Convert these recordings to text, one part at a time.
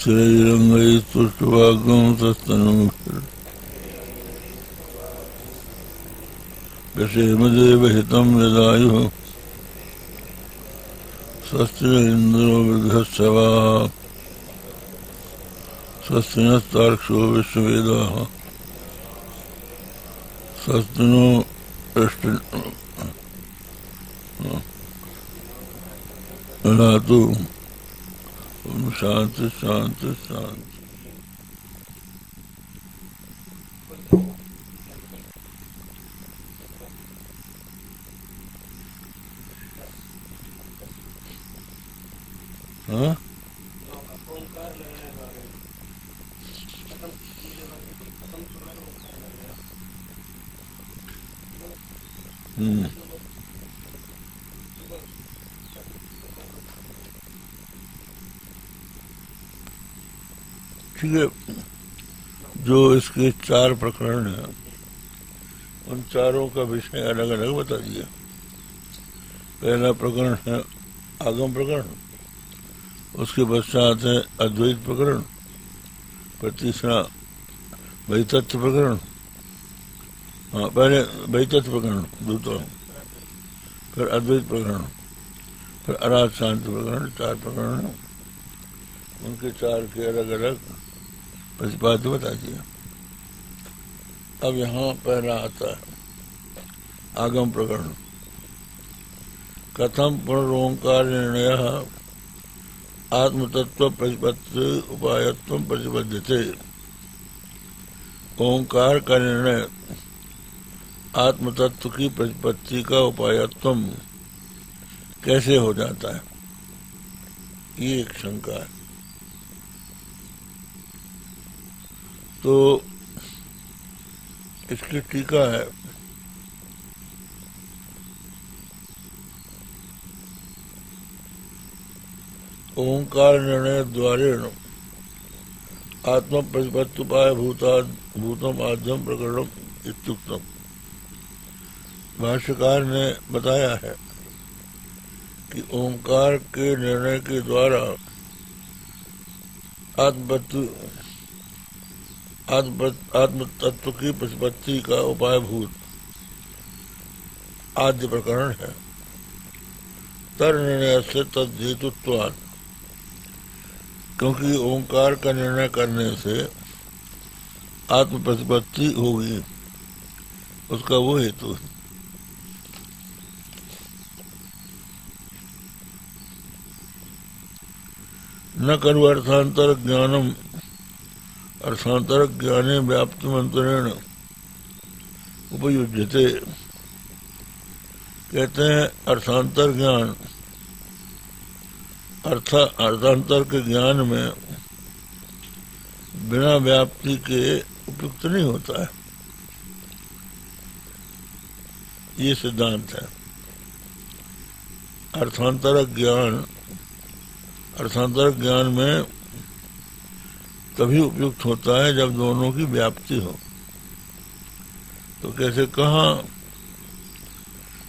स्थिरैरङ्गैस्तुष्टुवागं सस्तनं व्यसेमदेवहितं यदायुः स्वस्ति न इन्द्रो वृद्धश्रवाः स्वस्ति नस्तार्क्ष्यो विश्ववेदाः स्वस्ति नो ददातु। ओम शांति शांति शांति। हाँ ठीक है। जो इसके 4 प्रकरण हैं उन चारों का विषय अलग अलग बता दिया। पहला प्रकरण है आगम प्रकरण, उसके पश्चात है अद्वैत प्रकरण, फिर तीसरा वैतत्व प्रकरण, हाँ पहले वैतत्व प्रकरण दूसरा, फिर अद्वैत प्रकरण, फिर अराध शांति प्रकरण। 4 प्रकरण उनके 4 के अलग अलग प्रतिपाद्य बता दिया। अब यहाँ पहला आता है आगम प्रकरण। कथम पुनरोंकार निर्णय आत्मतत्व प्रतिपत्ति उपायत्व प्रतिबद्धते। ओंकार का निर्णय आत्मतत्व की प्रतिपत्ति का उपायत्व कैसे हो जाता है, ये एक शंका है। तो इसकी टीका है ओंकार निर्णय द्वारेण आत्म प्रतिपत्तुपाय भूतम आद्यम प्रकरणम इत्युक्तम। भाष्यकार ने बताया है कि ओंकार के निर्णय के द्वारा आत्म तत्व की प्रतिपत्ति का उपाय भूत आद्य प्रकरण है। तर निर्णय से तद्हेतुत्वात्, क्योंकि ओंकार का निर्णय करने से आत्म प्रतिपत्ति होगी, उसका वो हेतु है। न खलु अर्थांतर ज्ञानम अर्थांतर ज्ञाने व्याप्ति मंत्रेण उपयुज्यते। कहते हैं अर्थांतर ज्ञान अर्थांतर के ज्ञान में बिना व्याप्ति के उपयुक्त नहीं होता है, ये सिद्धांत है। अर्थांतर ज्ञान में तभी उपयुक्त होता है जब दोनों की व्याप्ति हो। तो कैसे कहा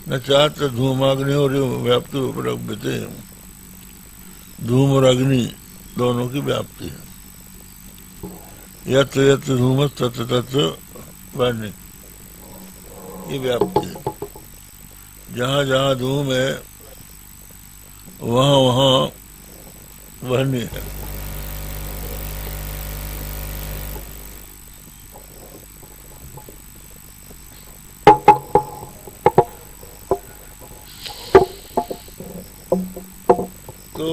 न चाहते धूमाग्नि और व्याप्ति उपलब्धते, धूम और अग्नि दोनों की व्याप्ति है। यत्र यत्र धूम तत्र तत्र वाणी, ये व्याप्ति है। जहाँ जहाँ धूम है वहाँ वहाँ वाणी है। तो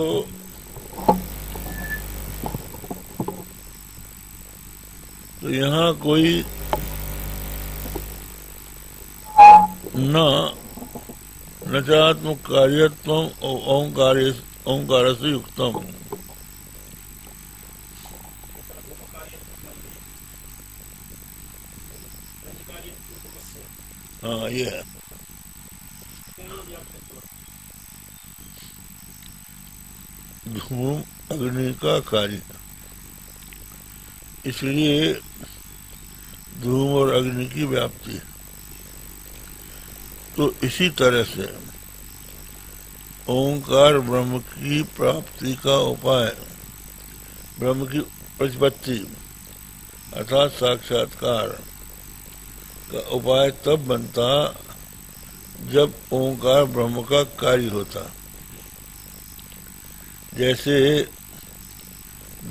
यहाँ कोई नचात्मक कार्यत्व ओंकार से युक्तम। हाँ ये है। धूम अग्नि का कार्य, इसलिए धूम और अग्नि की व्याप्ति है। तो इसी तरह से ओंकार ब्रह्म की प्राप्ति का उपाय ब्रह्म की प्रतिपत्ति अर्थात साक्षात्कार का उपाय तब बनता जब ओंकार ब्रह्म का कार्य होता। जैसे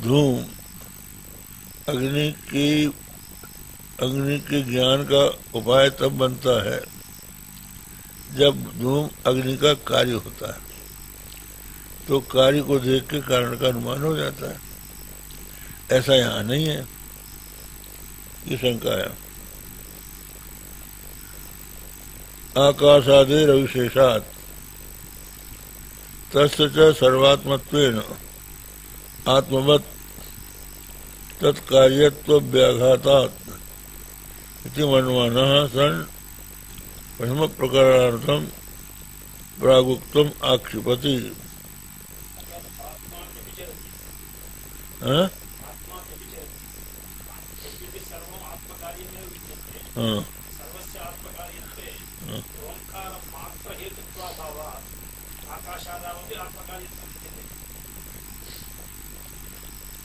धूम अग्नि के ज्ञान का उपाय तब बनता है जब धूम अग्नि का कार्य होता है, तो कार्य को देख के कारण का अनुमान हो जाता है। ऐसा यहाँ नहीं है, ये शंका है। आकाशादेर अविशेषात् तस्य च सर्वात्मत्वेन आत्मवत् तत्कार्यत्व व्याघातात् इति मन्वानः सन् प्रथम प्रकरणार्थम प्रागुक्तम आक्षिपति। हाँ हाँ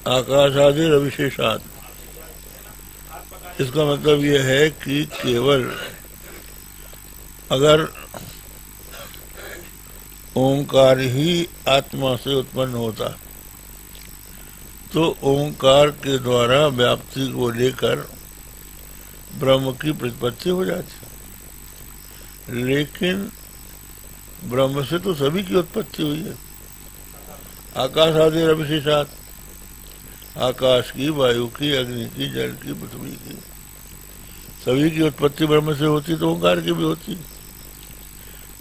आकाशादि अविशेषात, इसका मतलब यह है कि केवल अगर ओंकार ही आत्मा से उत्पन्न होता तो ओंकार के द्वारा व्याप्ति को लेकर ब्रह्म की प्रतिपत्ति हो जाती। लेकिन ब्रह्म से तो सभी की उत्पत्ति हुई है। आकाश आदि अविशेषात, आकाश की, वायु की, अग्नि की, जल की, पृथ्वी की, सभी की उत्पत्ति ब्रह्म से होती तो ओंकार की भी होती।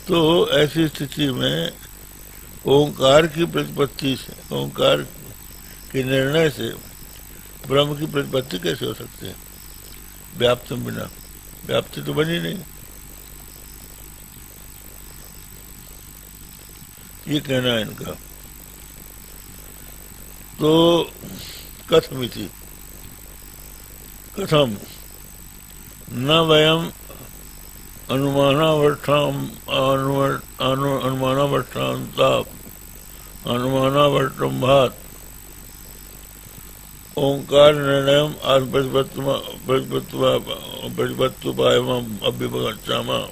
तो ऐसी स्थिति में ओंकार की प्रतिपत्ति से, ओंकार के निर्णय से ब्रह्म की प्रतिपत्ति कैसे हो सकती है व्याप्त बिना? व्याप्ति तो बनी नहीं। ये कहना है इनका। तो कथमिति, कथम न वयम अनुमानावर्तम्भात ओंकार निर्णयम प्रतिपत्तुपायम अभ्युपगच्छामः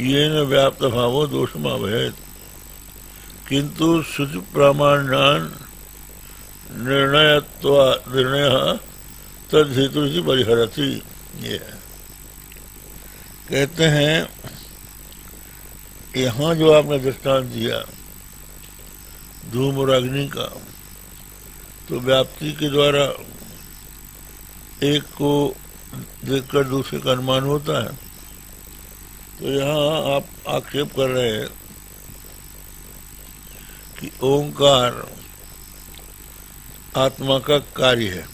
येन व्याप्त भावो दोषमावहेत् किंतु श्रुति प्रामाण्यान निर्णय तद्धेतु से परिहरति। ये है, कहते हैं यहाँ जो आपने दृष्टांत दिया धूम और अग्नि का, तो व्याप्ति के द्वारा एक को देखकर दूसरे का अनुमान होता है। तो यहाँ आप आक्षेप कर रहे हैं कि ओंकार आत्मा का कार्य है,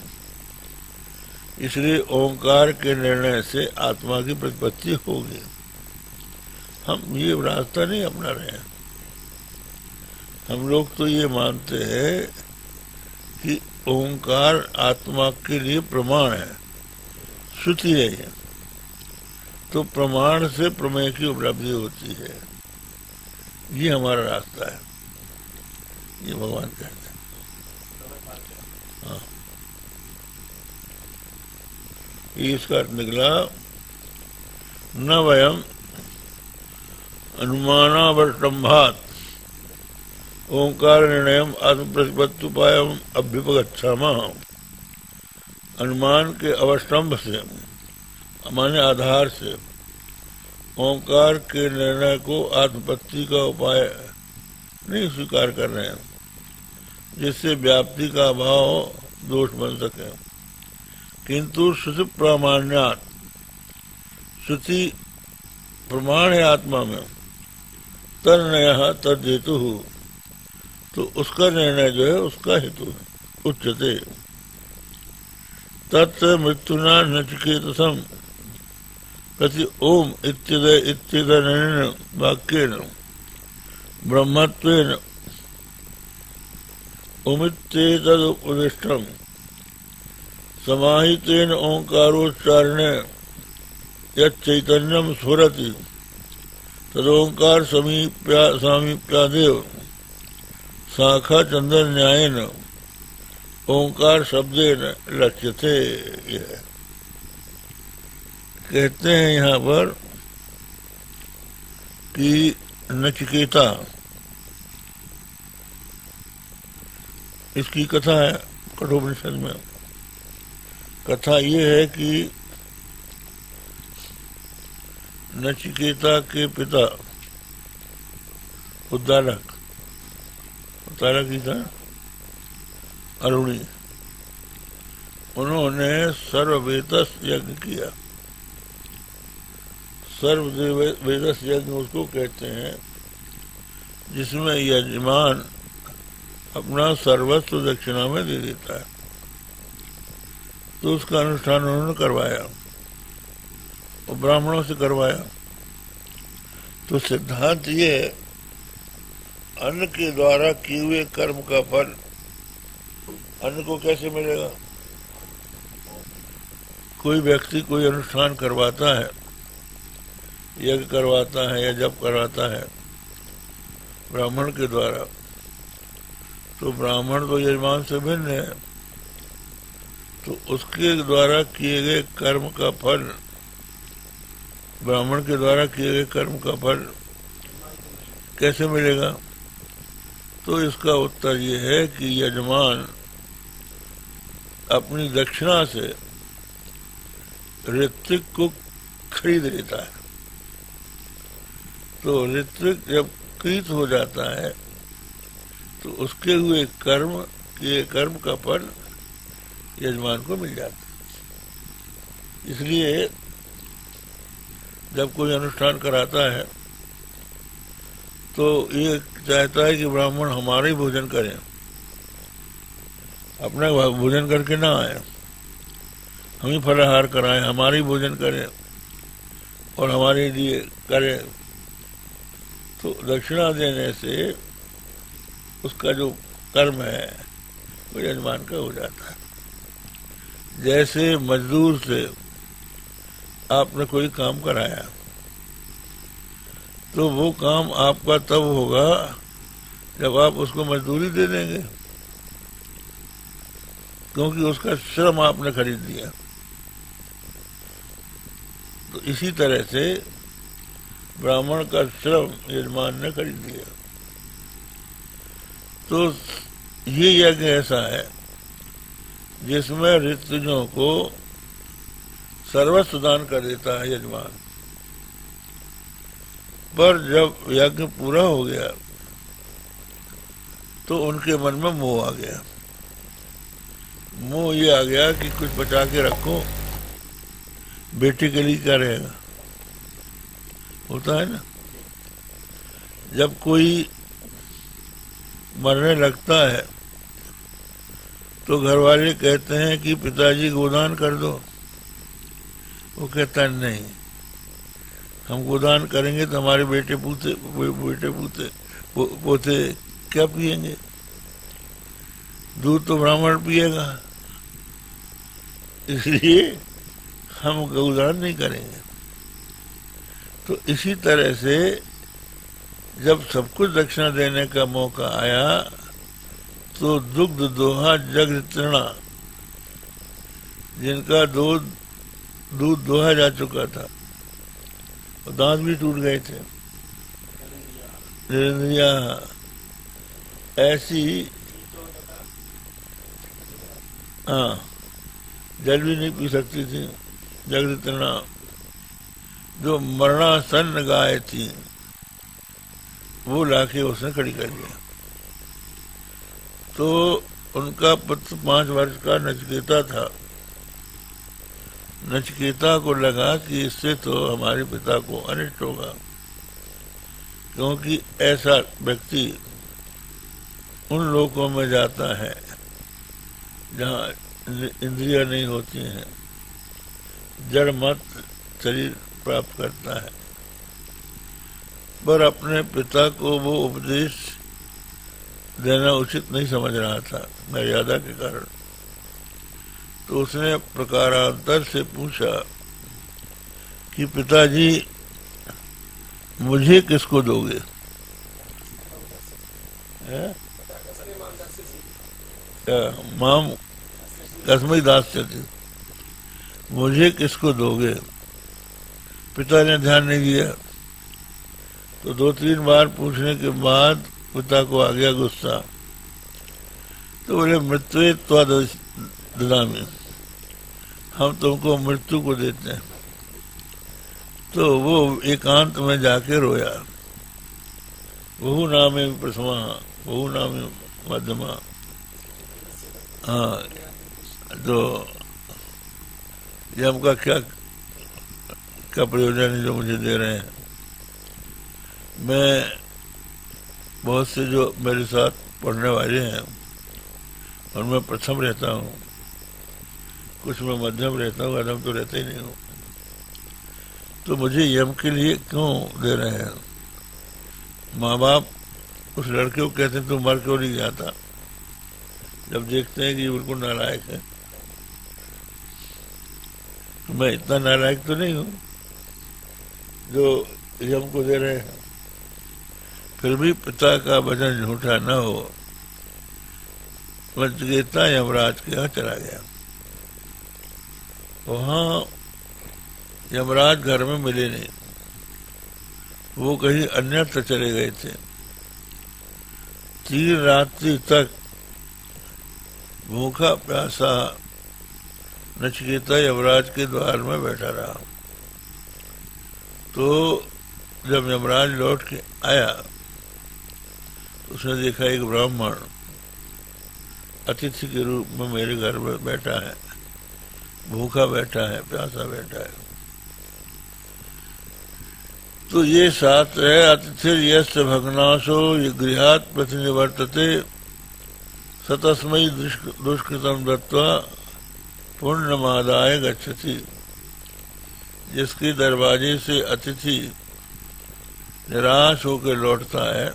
इसलिए ओंकार के निर्णय से आत्मा की प्रतिपत्ति होगी। हम ये रास्ता नहीं अपना रहे हैं। हम लोग तो ये मानते हैं कि ओंकार आत्मा के लिए प्रमाण है, श्रुति है ये। तो प्रमाण से प्रमेय की उपलब्धि होती है, ये हमारा रास्ता है, ये भगवान कहते हैं। हाँ, इसका अर्थ निकला न वयम अनुमानावर्तम्भात ओंकार निर्णयम आत्मप्रतिपत्तुपायम अभ्युपगच्छामः। अनुमान के अवस्तंभ से, माने आधार से, ओंकार के निर्णय को आत्मपत्ति का उपाय नहीं स्वीकार कर रहे हैं, जिससे व्याप्ति का अभाव दोष बन सके। किंतु श्रुति प्रामाण्यात, श्रुति प्रमाण है आत्मा में, तन्नय तद्धेतु, तो उसका निर्णय जो है उसका हेतु है। उच्यते तत् मृत्युना नचिकेतसम प्रति ओम इत्यनेन वाक्येन ब्रह्मत्वेन ओमित्येतदुपदिष्टम् समाहितेन ओंकारोच्चारणे यच्चैतन्यं स्फुरति तदोंकार सामीप्यादेव शाखा चंदन न्यायेन ओंकार शब्द लक्ष्य थे। कहते हैं यहाँ पर कि नचिकेता, इसकी कथा है कठोपनिषद में। कथा ये है कि नचिकेता के पिता उद्दालक ही था, अरुणी, उन्होंने सर्ववेदस यज्ञ किया। सर्ववेदस यज्ञ उसको कहते हैं जिसमें यजमान अपना सर्वस्व दक्षिणा में दे देता है। तो उसका अनुष्ठान उन्होंने करवाया और ब्राह्मणों से करवाया। तो सिद्धांत ये है, अन्न के द्वारा किए हुए कर्म का फल अन्न को कैसे मिलेगा? कोई व्यक्ति कोई अनुष्ठान करवाता है, यज्ञ करवाता है या जप करवाता है ब्राह्मण के द्वारा, तो ब्राह्मण तो यजमान से भिन्न है, तो उसके द्वारा किए गए कर्म का फल, ब्राह्मण के द्वारा किए गए कर्म का फल कैसे मिलेगा? तो इसका उत्तर ये है कि यजमान अपनी दक्षिणा से ऋत्विक को खरीद लेता है। तो ऋत्विक जब कृत हो जाता है तो उसके हुए कर्म का फल यजमान को मिल जाता है। इसलिए जब कोई अनुष्ठान कराता है तो ये चाहता है कि ब्राह्मण हमारा ही भोजन करें, अपना भोजन करके ना आए, हम ही फलाहार कराएं, हमारा ही भोजन करें और हमारे लिए करें। तो दक्षिणा देने से उसका जो कर्म है वो यजमान का हो जाता है। जैसे मजदूर से आपने कोई काम कराया तो वो काम आपका तब होगा जब आप उसको मजदूरी दे देंगे, क्योंकि उसका श्रम आपने खरीद लिया। तो इसी तरह से ब्राह्मण का श्रम यजमान ने खरीद लिया। तो ये यज्ञ ऐसा है जिसमें ऋतुजों को सर्वस्व दान कर देता है यजमान। पर जब यज्ञ पूरा हो गया तो उनके मन में मोह आ गया। मोह ये आ गया कि कुछ बचा के रखो, बेटे के लिए क्या रहेगा। होता है ना, जब कोई मरने लगता है तो घर वाले कहते हैं कि पिताजी गोदान कर दो। वो कहता है नहीं, हम गोदान करेंगे तो हमारे बेटे पोते क्या पिएंगे? दूध तो ब्राह्मण पिएगा, इसलिए हम गोदान नहीं करेंगे। तो इसी तरह से जब सब कुछ दक्षिणा देने का मौका आया तो दुग्ध दोहा जग तृणा, जिनका दूध दोहा जा चुका था और दांत भी टूट गए थे, ऐसी, हाँ, जल भी नहीं पी सकती थी, जगतना जो मरणासन्न गाय थी वो लाके उसने खड़ी कर दिया। तो उनका पुत्र 5 वर्ष का नचिकेता था। नचिकेता को लगा कि इससे तो हमारे पिता को अनिष्ट होगा, क्योंकि ऐसा व्यक्ति उन लोकों में जाता है जहाँ इंद्रियां नहीं होती हैं, जड़ मत शरीर प्राप्त करता है। पर अपने पिता को वो उपदेश देना उचित नहीं समझ रहा था मर्यादा के कारण। तो उसने प्रकारांतर से पूछा कि पिताजी मुझे किसको दोगे? माम कस्मै दास्यति, मुझे किसको दोगे। पिता ने ध्यान नहीं दिया, तो 2-3 बार पूछने के बाद पिता को आ गया गुस्सा, तो बोले मृत्यु ददामि, हम तुमको मृत्यु को देते हैं। तो वो एकांत में जाके रोया। बहु नामे प्रथमा बहु नामे मध्यमा। हाँ, तो यम का क्या प्रयोजन है जो मुझे दे रहे हैं। मैं बहुत से जो मेरे साथ पढ़ने वाले हैं और मैं प्रथम रहता हूँ, कुछ में मध्यम रहता हूँ, अधम तो रहता ही नहीं हूँ, तो मुझे यम के लिए क्यों दे रहे हैं। माँ बाप उस लड़के को कहते हैं तू मर क्यों नहीं जाता, जब देखते हैं कि बिल्कुल नालायक है। तो मैं इतना नालायक तो नहीं हूँ जो यम को दे रहे हैं। फिर भी पिता का वचन झूठा न हो, नचिकेता यमराज के यहाँ चला गया। वहां यमराज घर में मिले नहीं, वो कहीं अन्यत्र चले गए थे। 3 रात्रि तक भूखा प्यासा नचिकेता यमराज के द्वार में बैठा रहा। तो जब यमराज लौट के आया तो उसने देखा एक ब्राह्मण अतिथि के रूप में मेरे घर में बैठा है, भूखा बैठा है, प्यासा बैठा है। तो ये शास्त्र है, अतिथि यस्य भग्नाशो गृहात् प्रतिनिवर्तते सतस्मै दुष्कृतम दत्वा पुण्यमादाय गच्छति। जिसके दरवाजे से अतिथि निराश होकर लौटता है,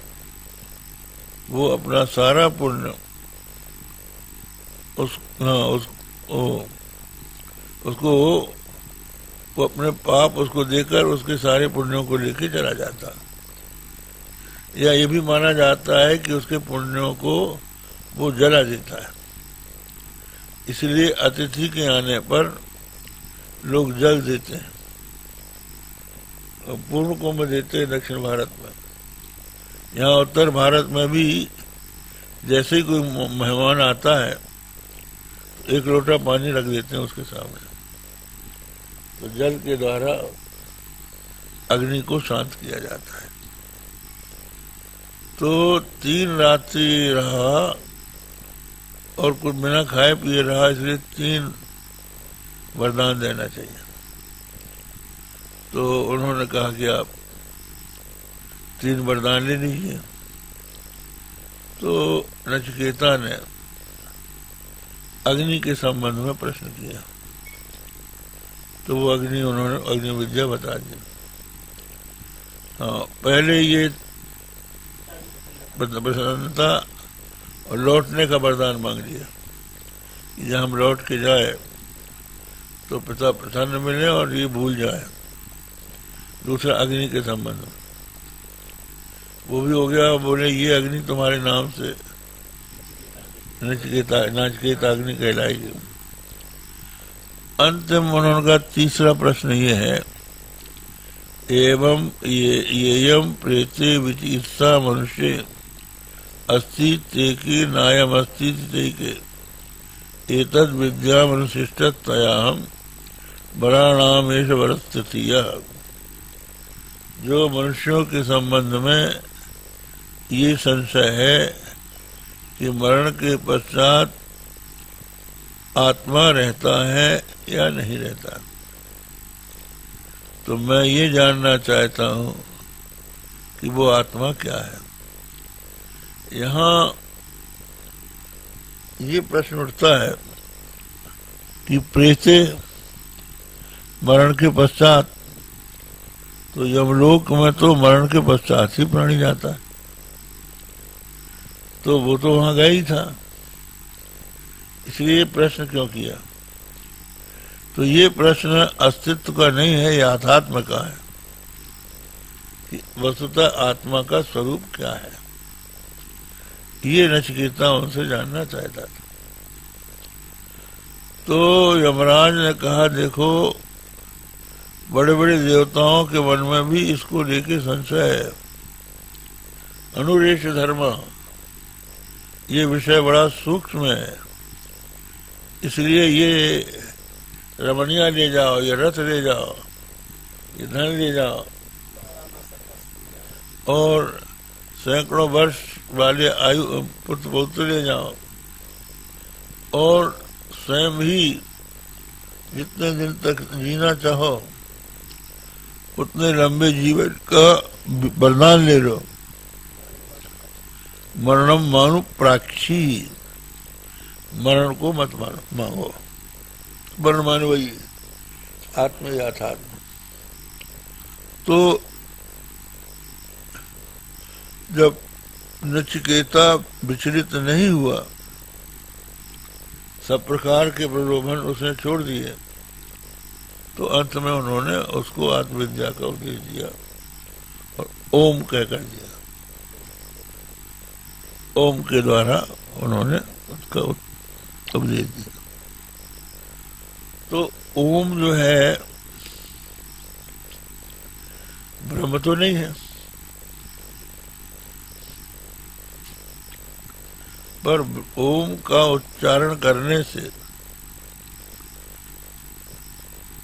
वो अपना सारा पुण्य उसको वो अपने पाप उसको देकर उसके सारे पुण्यों को लेके चला जाता। या ये भी माना जाता है कि उसके पुण्यों को वो जला देता है। इसलिए अतिथि के आने पर लोग जल देते हैं, पूर्ण कुंभ देते हैं दक्षिण भारत में। यहाँ उत्तर भारत में भी जैसे ही कोई मेहमान आता है, 1 लोटा पानी रख देते हैं उसके सामने, तो जल के द्वारा अग्नि को शांत किया जाता है। तो 3 रात्रि रहा और कुछ बिना खाए पिए रहा, इसलिए 3 वरदान देना चाहिए। तो उन्होंने कहा कि आप 3 वरदान ले लीजिए। तो नचिकेता ने अग्नि के संबंध में प्रश्न किया, तो वो उन्होंने अग्नि विद्या बता दी। हाँ, पहले ये प्रसन्नता और लौटने का वरदान मांग लिया कि जब हम लौट के जाए तो पिता प्रसन्न मिले और ये भूल जाए। दूसरा अग्नि के संबंध में वो भी हो गया। बोले ये अग्नि तुम्हारे नाम से नचिकेता अग्नि कहलाएगी। अंतिम उनका तीसरा प्रश्न ये है, एवं येयम प्रेते विचिकित्सा मनुष्य अस्ति तेकी नायम अस्ति तेके एतद विद्यामनुशिष्टतयाहम वराणामेश वरस्थितिया। जो मनुष्यों के संबंध में ये संशय है कि मरण के पश्चात आत्मा रहता है या नहीं रहता, तो मैं ये जानना चाहता हूं कि वो आत्मा क्या है। यहाँ ये प्रश्न उठता है कि प्रेते मरण के पश्चात, तो यमलोक में तो मरण के पश्चात ही प्राणी जाता है, तो वो तो वहां गया ही था, इसलिए प्रश्न क्यों किया। तो ये प्रश्न अस्तित्व का नहीं है, ये आध्यात्म का है कि वस्तुतः आत्मा का स्वरूप क्या है। ये नचिकेता उनसे जानना चाहता था। तो यमराज ने कहा, देखो बड़े बड़े देवताओं के मन में भी इसको लेके संशय है। अनुरेश धर्म, ये विषय बड़ा सूक्ष्म है, इसलिए ये रमणिया ले जाओ, ये रथ ले जाओ, ये धन ले जाओ और सैकड़ों वर्ष वाले आयु पुत्र पौत्र ले जाओ और स्वयं ही जितने दिन तक जीना चाहो उतने लंबे जीवन का वरदान ले लो। मरणम मानु प्राक्षी, मरण को मत मांगो। वर्ण मान वही आत्म याथात्म। तो जब नचिकेता विचलित नहीं हुआ, सब प्रकार के प्रलोभन उसने छोड़ दिए, तो अंत में उन्होंने उसको आत्मविद्या का उपदेश दिया और ओम कहकर दिया। ओम के द्वारा उन्होंने उसका उपदेश दिया। तो ओम जो है ब्रह्म तो नहीं है, पर ओम का उच्चारण करने से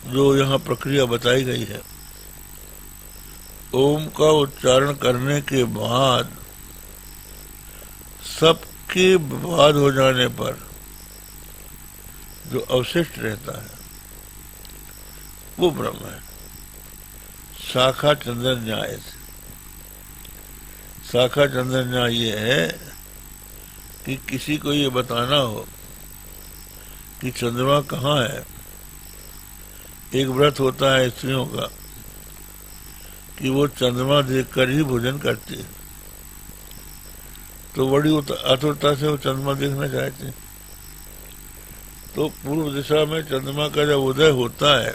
जो यहाँ प्रक्रिया बताई गई है, ओम का उच्चारण करने के बाद सबके बाद हो जाने पर जो अवशिष्ट रहता है वो ब्रह्म है। शाखा चंद्र न्याय से, शाखा चंद्र न्याय ये है कि किसी को ये बताना हो कि चंद्रमा कहाँ है। एक व्रत होता है स्त्रियों का कि वो चंद्रमा देखकर ही भोजन करती है, तो बड़ी आतुरता से वो चंद्रमा देखना चाहते हैं। तो पूर्व दिशा में चंद्रमा का जब उदय होता है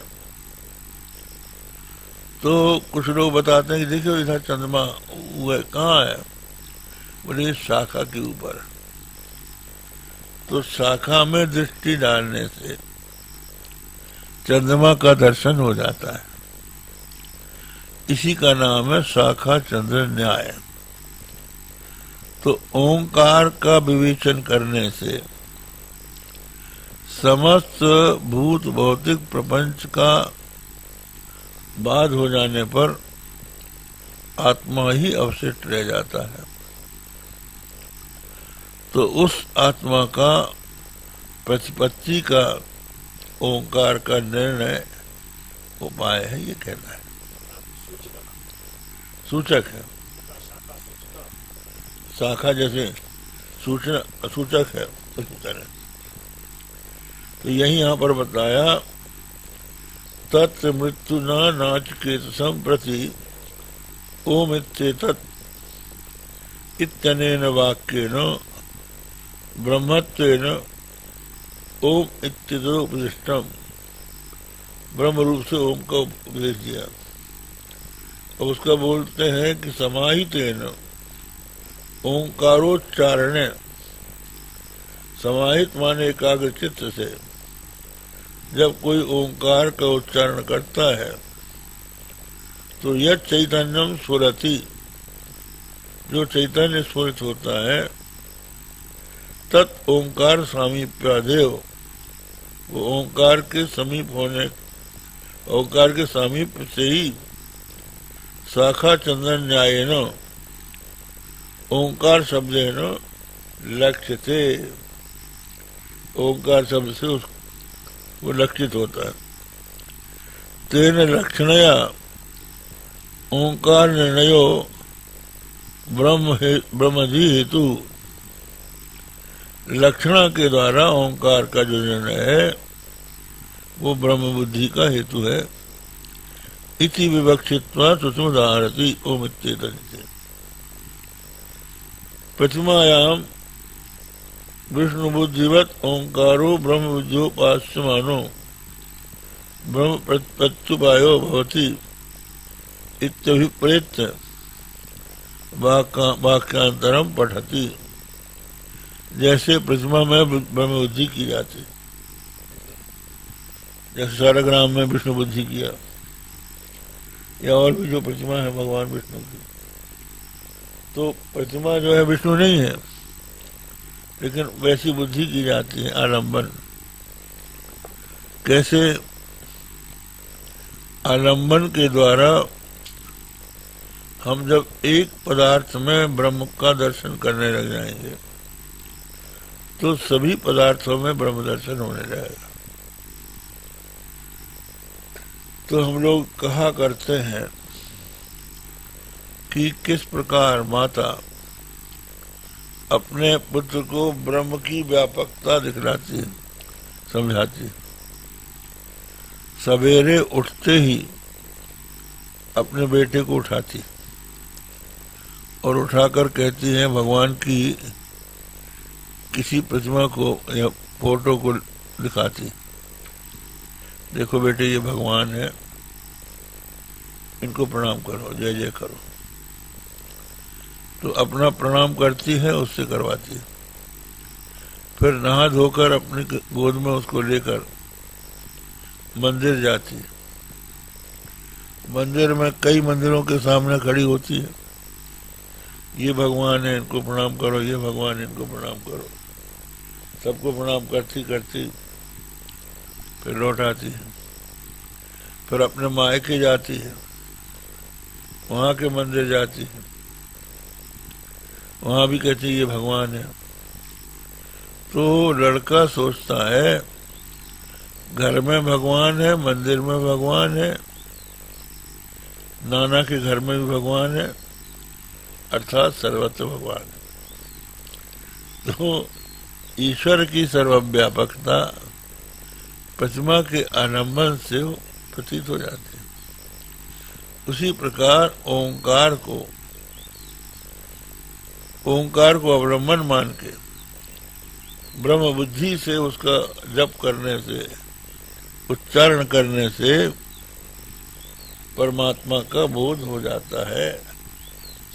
तो कुछ लोग बताते हैं कि देखियो इधर चंद्रमा हुआ कहाँ है, बोले शाखा के ऊपर। तो शाखा में दृष्टि डालने से चंद्रमा का दर्शन हो जाता है। इसी का नाम है शाखा चंद्र न्याय। तो ओंकार का विवेचन करने से समस्त भूत भौतिक प्रपंच का बाद हो जाने पर आत्मा ही अवशिष्ट रह जाता है। तो उस आत्मा का प्रतिपत्ति का ओंकार का निर्णय उपाय है, ये कहना है। सूचक है, शाखा जैसे सूचना सूचक है उसी तरह। तो यही यहाँ पर बताया, तत्र मृत्यु न नाचिकेत संप्रति ओम इत्यनेन वाक्येन ब्रह्मत्वेन ओम इत्यदुपदिष्टम। ब्रह्म रूप से ओम का उपदेश दिया। और उसका बोलते हैं कि समाहितेन ओंकारोच्चारणे, समाहित माने एकाग्र चित्त से जब कोई ओंकार का उच्चारण करता है तो यह चैतन्यम स्फुरति, जो चैतन्य स्फुरित होता है, तत् ओंकार सामीप्यादेव, वो ओंकार के समीप होने, ओंकार के समीप से ही शाखा चंद्र न्यायेन ओंकार शब्देन लक्ष्यते, ओंकार शब्द से वो लक्षित होता है। तेन लक्षणया ओंकार निर्णयो ब्रह्मधि हेतु, लक्षणा के द्वारा ओंकार का जो निर्णय है वो ब्रह्म बुद्धि का हेतु है। इति विवक्षित्वा सुषुम्नारति ओम इत्येतत्। प्रतिमायाम विष्णु बुद्धिवत ओंकारो ब्रह्म बुद्ध्योपास्यमानो ब्रह्म प्रत्युपायो भवति इत्यभिप्रेत्य वाक्यांतरम पठति। जैसे प्रतिमा में ब्रह्म बुद्धि की जाती, जैसे सारग्राम में विष्णु बुद्धि किया, या और भी जो प्रतिमा है भगवान विष्णु की, तो प्रतिमा जो है विष्णु नहीं है, लेकिन वैसी बुद्धि की जाती है, आलंबन। कैसे? आलंबन के द्वारा हम जब एक पदार्थ में ब्रह्म का दर्शन करने लग जाएंगे तो सभी पदार्थों में ब्रह्म दर्शन होने लगेगा। तो हम लोग कहा करते हैं कि किस प्रकार माता अपने पुत्र को ब्रह्म की व्यापकता दिखलाती, समझाती। सवेरे उठते ही अपने बेटे को उठाती और उठाकर कहती है भगवान की किसी प्रतिमा को या फोटो को दिखाती, देखो बेटे ये भगवान है, इनको प्रणाम करो, जय जय करो। तो अपना प्रणाम करती है, उससे करवाती है। फिर नहा धोकर अपनी गोद में उसको लेकर मंदिर जाती। मंदिर में कई मंदिरों के सामने खड़ी होती है, ये भगवान है, इनको प्रणाम करो, ये भगवान है, इनको प्रणाम करो। सबको प्रणाम करती करती फिर लौट आती है। फिर अपने मायके जाती है, वहां के मंदिर जाती है, वहां भी कहती है ये भगवान है। तो लड़का सोचता है घर में भगवान है, मंदिर में भगवान है, नाना के घर में भी भगवान है, अर्थात सर्वत्र भगवान है। तो ईश्वर की सर्वव्यापकता प्रतिमा के आलंबन से प्रतीत हो जाती है। उसी प्रकार ओंकार को अवलंबन मान के ब्रह्म बुद्धि से उसका जप करने से, उच्चारण करने से परमात्मा का बोध हो जाता है,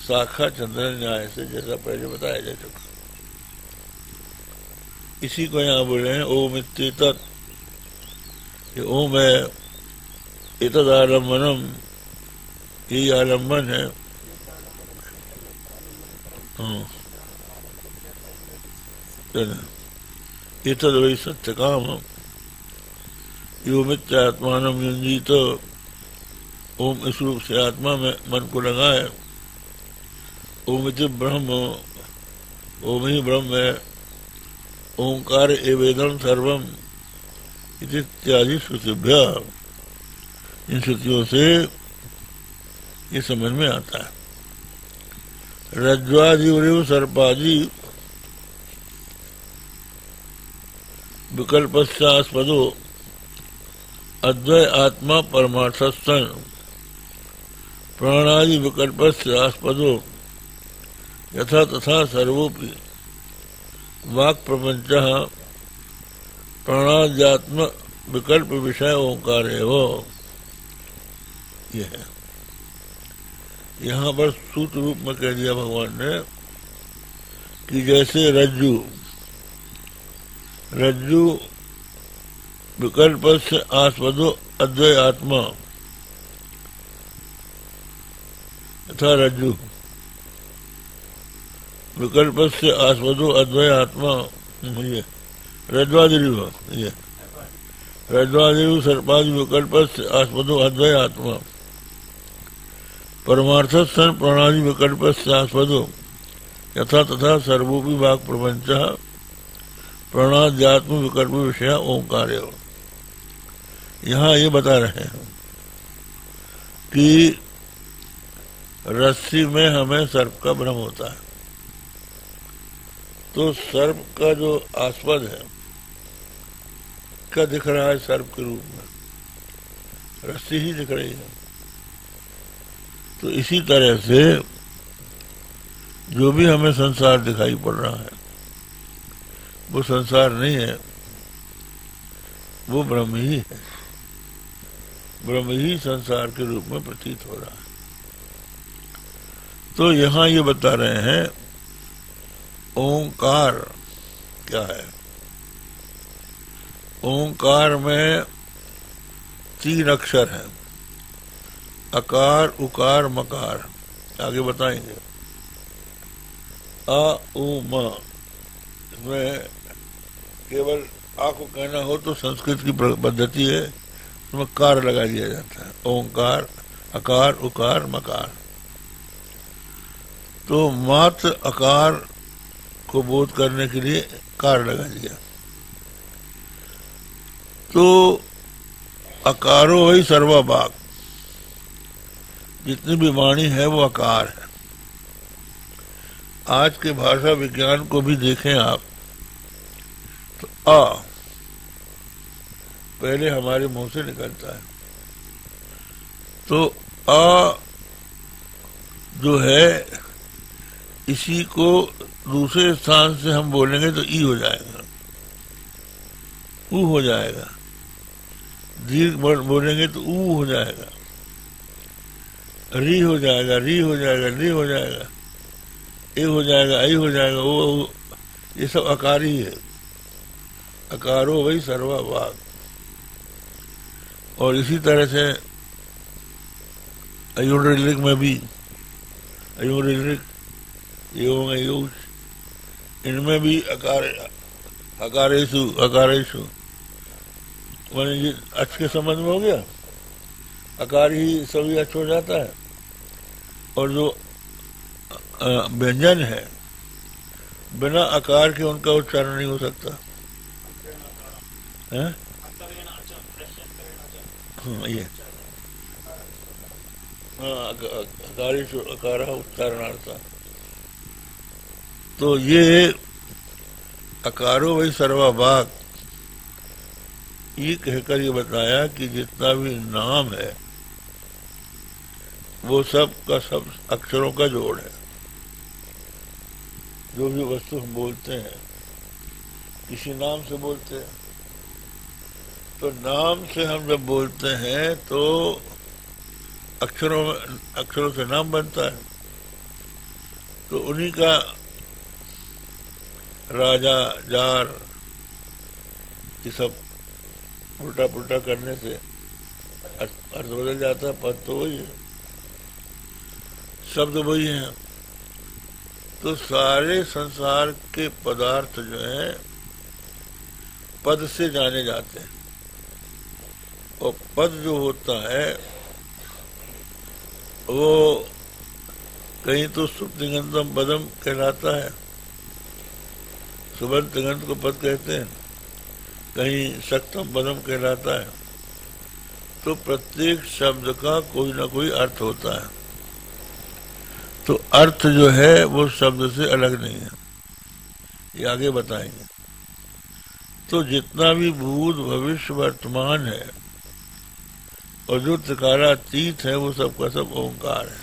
शाखा चंद्र न्याय से, जैसा पहले बताया जा चुका। इसी को यहाँ बोले हैं ओम इत्येतत्, ये ओम है, एतद आलम्बनम, यही आलम्बन है। एतद वही सत्य काम, योमित्यात्मानम युंजीत, ओम इस रूप से आत्मा में मन को लगाए। ओम इति ब्रह्म, ओम ही ब्रह्म है। ओंकार एवेदम सर्वम इत्यादि श्रुतिभ्य, इन श्रुतियों से ये समझ में आता है। रज्ज्वादिवरेव सर्पादि विकल्पस्यास्पदो अद्वय आत्मा परमार्थस्थं प्राणादि विकल्पस्यास्पदो यथा तथा सर्वोपि वाक् प्रपंचः प्राणाद्यात्म विकल्प विषय ओंकार एवं, यह है। यहाँ पर सूत्र रूप में कह दिया भगवान ने कि जैसे रज्जु विकल्प से आस्पदो अद्वय आत्मा, तथा रज्जु विकल्प से आस्पदो अद्वय आत्मा, ये रज्ज्वादिव, ये रज्ज्वादिव सर्पादि विकल्प से आस्पदो अद्वय आत्मा परमार्थस्थं प्राणादि विकल्प से आस्पदो यथा तथा सर्वोपि वाक् प्रपंचः प्राणाद्यात्म विकल्प विषय ओंकार। यहाँ ये बता रहे हैं कि रस्सी में हमें सर्प का भ्रम होता है, तो सर्प का जो आस्पद है क्या दिख रहा है? सर्प के रूप में रस्सी ही दिख रही है। तो इसी तरह से जो भी हमें संसार दिखाई पड़ रहा है वो संसार नहीं है, वो ब्रह्म ही है। ब्रह्म ही संसार के रूप में प्रतीत हो रहा है। तो यहाँ ये बता रहे हैं ओंकार क्या है। ओंकार में 3 अक्षर हैं, अकार, उकार, मकार। आगे बताएंगे। आ, उ, म, इसमें केवल आ को कहना हो तो संस्कृत की पद्धति है, उसमें कार लगा दिया जाता है। ओंकार, अकार, उकार, मकार। तो मात्र अकार को बोध करने के लिए कार लगा दिया। तो अकारो वही सर्वभाग, जितनी भी वाणी है वो अकार है। आज के भाषा विज्ञान को भी देखें आप तो आ पहले हमारे मुंह से निकलता है, तो आ जो है इसी को दूसरे स्थान से हम बोलेंगे तो ई हो जाएगा, ऊ हो जाएगा। दीर्घ बोलेंगे तो ऊ हो जाएगा, री हो जाएगा, री हो जाएगा, री हो जाएगा, ए हो जाएगा, आई हो जाएगा, वो ये सब अकार ही है। अकारो वही सर्वभाग। और इसी तरह से अयोनिलिक में भी अयोनिलिक, योग, इनमें भी अकार, अकारेशु, अकारेशु माने ये अच के संबंध में हो गया, अकार ही सभी अच हो जाता है। और जो व्यंजन है बिना आकार के उनका उच्चारण नहीं हो सकता है। ये अकार उच्चारणार्था। तो ये अकारो वही सर्वभाग, ये कहकर ये बताया कि जितना भी नाम है वो सब का सब अक्षरों का जोड़ है। जो भी वस्तु हम बोलते हैं किसी नाम से बोलते हैं, तो नाम से हम जब बोलते हैं तो अक्षरों से नाम बनता है। तो उन्हीं का राजा, जार, ये सब उल्टा पुल्टा करने से अर्थ बदल जाता है। पद तो वही है, शब्द वही है। तो सारे संसार के पदार्थ जो है पद से जाने जाते हैं। और पद जो होता है वो कहीं तो सुप्तिगंतम पदम कहलाता है, सुबंत तिगंत को पद कहते हैं, कहीं सक्तम पदम कहलाता है। तो प्रत्येक शब्द का कोई ना कोई अर्थ होता है। तो अर्थ जो है वो शब्द से अलग नहीं है, ये आगे बताएंगे। तो जितना भी भूत, भविष्य, वर्तमान है और जो त्रिकालातीत है वो सब का सब ओंकार है।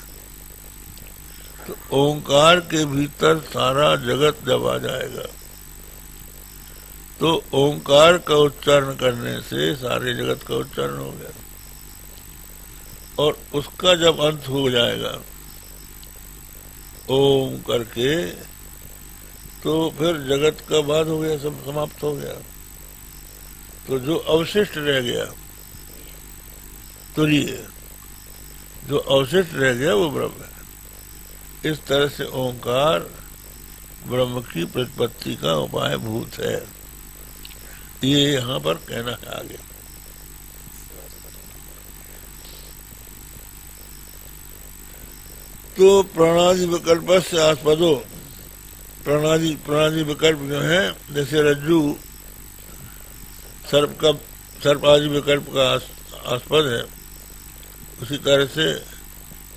तो ओंकार के भीतर सारा जगत जब आ जाएगा तो ओंकार का उच्चारण करने से सारे जगत का उच्चारण हो गया। और उसका जब अंत हो जाएगा ओम करके, तो फिर जगत का बाद हो गया, सब समाप्त हो गया। तो जो अवशिष्ट रह गया, तो ये जो अवशिष्ट रह गया वो ब्रह्म है। इस तरह से ओंकार ब्रह्म की प्रतिपत्ति का उपाय भूत है, ये यहाँ पर कहना है आगे। तो प्राणादि विकल्प से आस्पदो, प्राणादि विकल्प जो है जैसे रज्जु सर्प आदि विकल्प का आस्पद है, उसी तरह से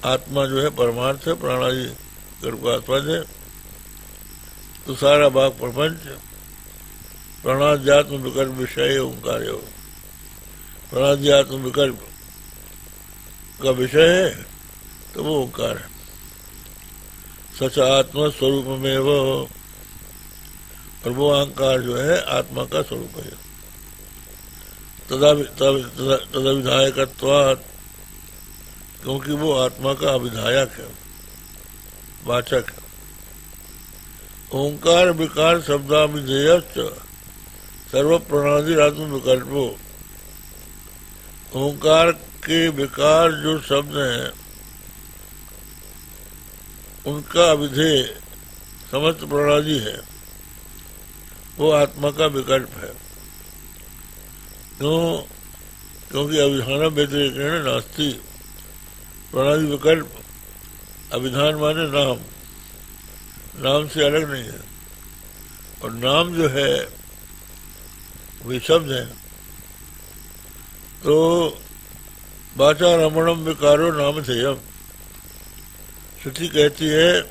आत्मा जो है परमार्थ है, प्राणादि विकल्प का आस्पद है। तो सारा भाग प्रपंच प्राणाध्यात्म विकल्प विषय ओंकार हो। प्राणाध्यात्म विकल्प का विषय है तो वो ओंकार है। सच आत्मा स्वरूप में वो, और वो अहंकार जो है आत्मा का स्वरूप है। तदविधायकत्वात्, क्योंकि वो आत्मा का अविधायक है, वाचक है। ओंकार विकार शब्दाभिधेय सर्व प्रणादि आत्म विकल्पो, ओंकार के विकार जो शब्द हैं उनका अभिधेय समस्त प्रणाली है, वो आत्मा का विकल्प है। क्यों? क्योंकि अभिधान व्यतिरेकेण नास्ति, प्रणाली विकल्प, अभिधान माने नाम, नाम से अलग नहीं है। और नाम जो है वे शब्द है। तो वाचा रमणम विकारो नाम थेयम, श्रुति कहती है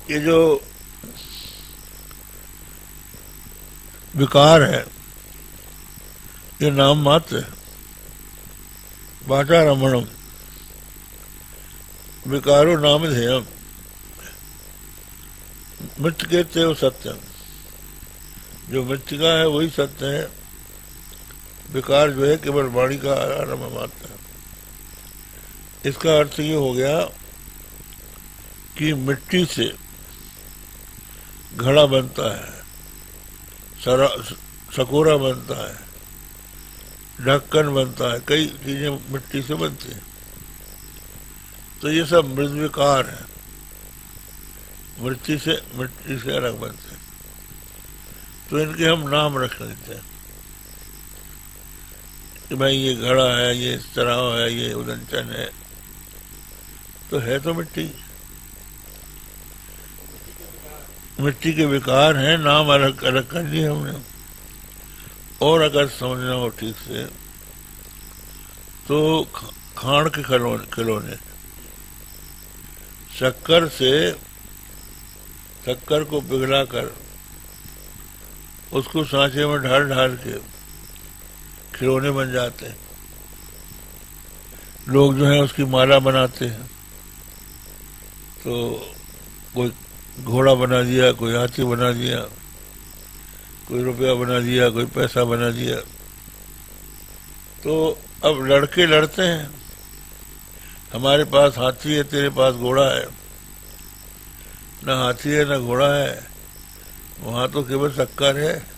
कि जो विकार है ये नाम मात्र है। वाचा रमणम विकारो नाम धेयम, मृत्यु कहते हो सत्य, जो मृतिका है वही सत्य है, विकार जो है केवल वाणी का आरम्भ मात्र है। इसका अर्थ ये हो गया कि मिट्टी से घड़ा बनता है, सकोरा बनता है, ढक्कन बनता है, कई चीजें मिट्टी से बनती हैं। तो ये सब मृद विकार है, मिट्टी से अलग बनते हैं। तो इनके हम नाम रख लेते हैं कि भाई ये घड़ा है, ये चराव है, ये उदंचन है, तो है तो मिट्टी, मिट्टी के विकार हैं, नाम अलग अलग कर दिए हमने। और अगर समझना हो ठीक से तो खाण के खिलौने, शक्कर को पिघलाकर उसको सांचे में ढाल ढाल के खिलौने बन जाते हैं। लोग जो है उसकी माला बनाते हैं, तो कोई घोड़ा बना दिया, कोई हाथी बना दिया, कोई रुपया बना दिया, कोई पैसा बना दिया। तो अब लड़के लड़ते हैं, हमारे पास हाथी है, तेरे पास घोड़ा है। न हाथी है न घोड़ा है, वहां तो केवल शक्कर है,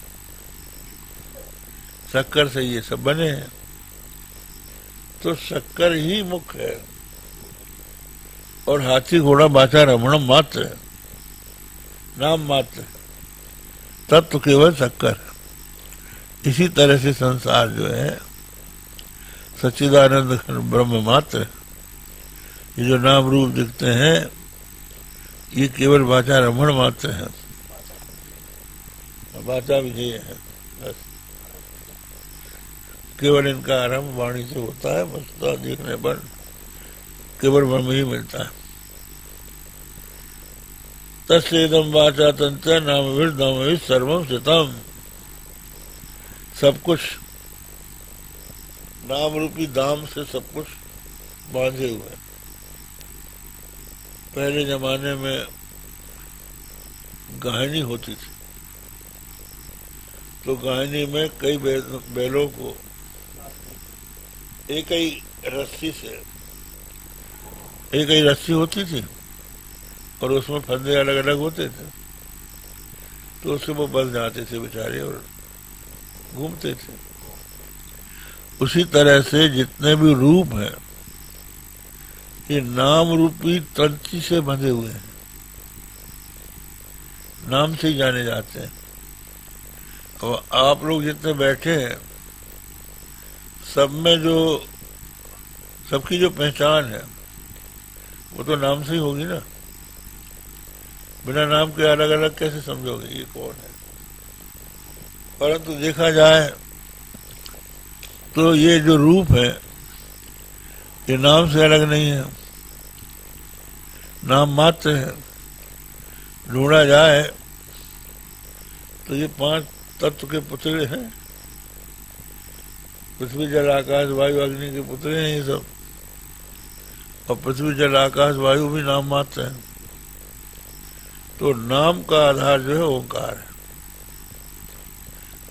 शक्कर से ये सब बने हैं। तो शक्कर ही मुख्य है और हाथी घोड़ा वाचा रमणम मात्र है, नाम मात्र, तत्व केवल शक्कर। इसी तरह से संसार जो है सच्चिदानंद ब्रह्म मात्र, ये जो नाम रूप दिखते हैं ये केवल वाचा रमण मात्र है, वाचा विजय है, बस। केवल इनका आरंभ वाणी से होता है, वस्तुतः देखने पर केवल ब्रह्म ही मिलता है। तस्येदं वाचा तंत्र नाम सर्वम सितम, सब कुछ नाम रूपी दाम से सब कुछ बांधे हुए। पहले जमाने में गायनी होती थी, तो गायनी में कई बैलों को एक ही रस्सी होती थी और उसमें फंदे अलग अलग होते थे, तो उससे वो बंध जाते थे बेचारे और घूमते थे। उसी तरह से जितने भी रूप हैं ये नाम रूपी तंत्र से बंधे हुए हैं, नाम से ही जाने जाते हैं। और आप लोग जितने बैठे हैं सब में जो सबकी जो पहचान है वो तो नाम से ही होगी ना, बिना नाम के अलग अलग कैसे समझोगे ये कौन है। परंतु देखा जाए तो ये जो रूप है ये नाम से अलग नहीं है, नाम मात्र है। ढूंढा जाए तो ये 5 तत्व के पुतले हैं, पृथ्वी जल आकाश वायु अग्नि के पुतले हैं ये सब। और पृथ्वी जल आकाश वायु भी नाम मात्र है। तो नाम का आधार जो है ओंकार है,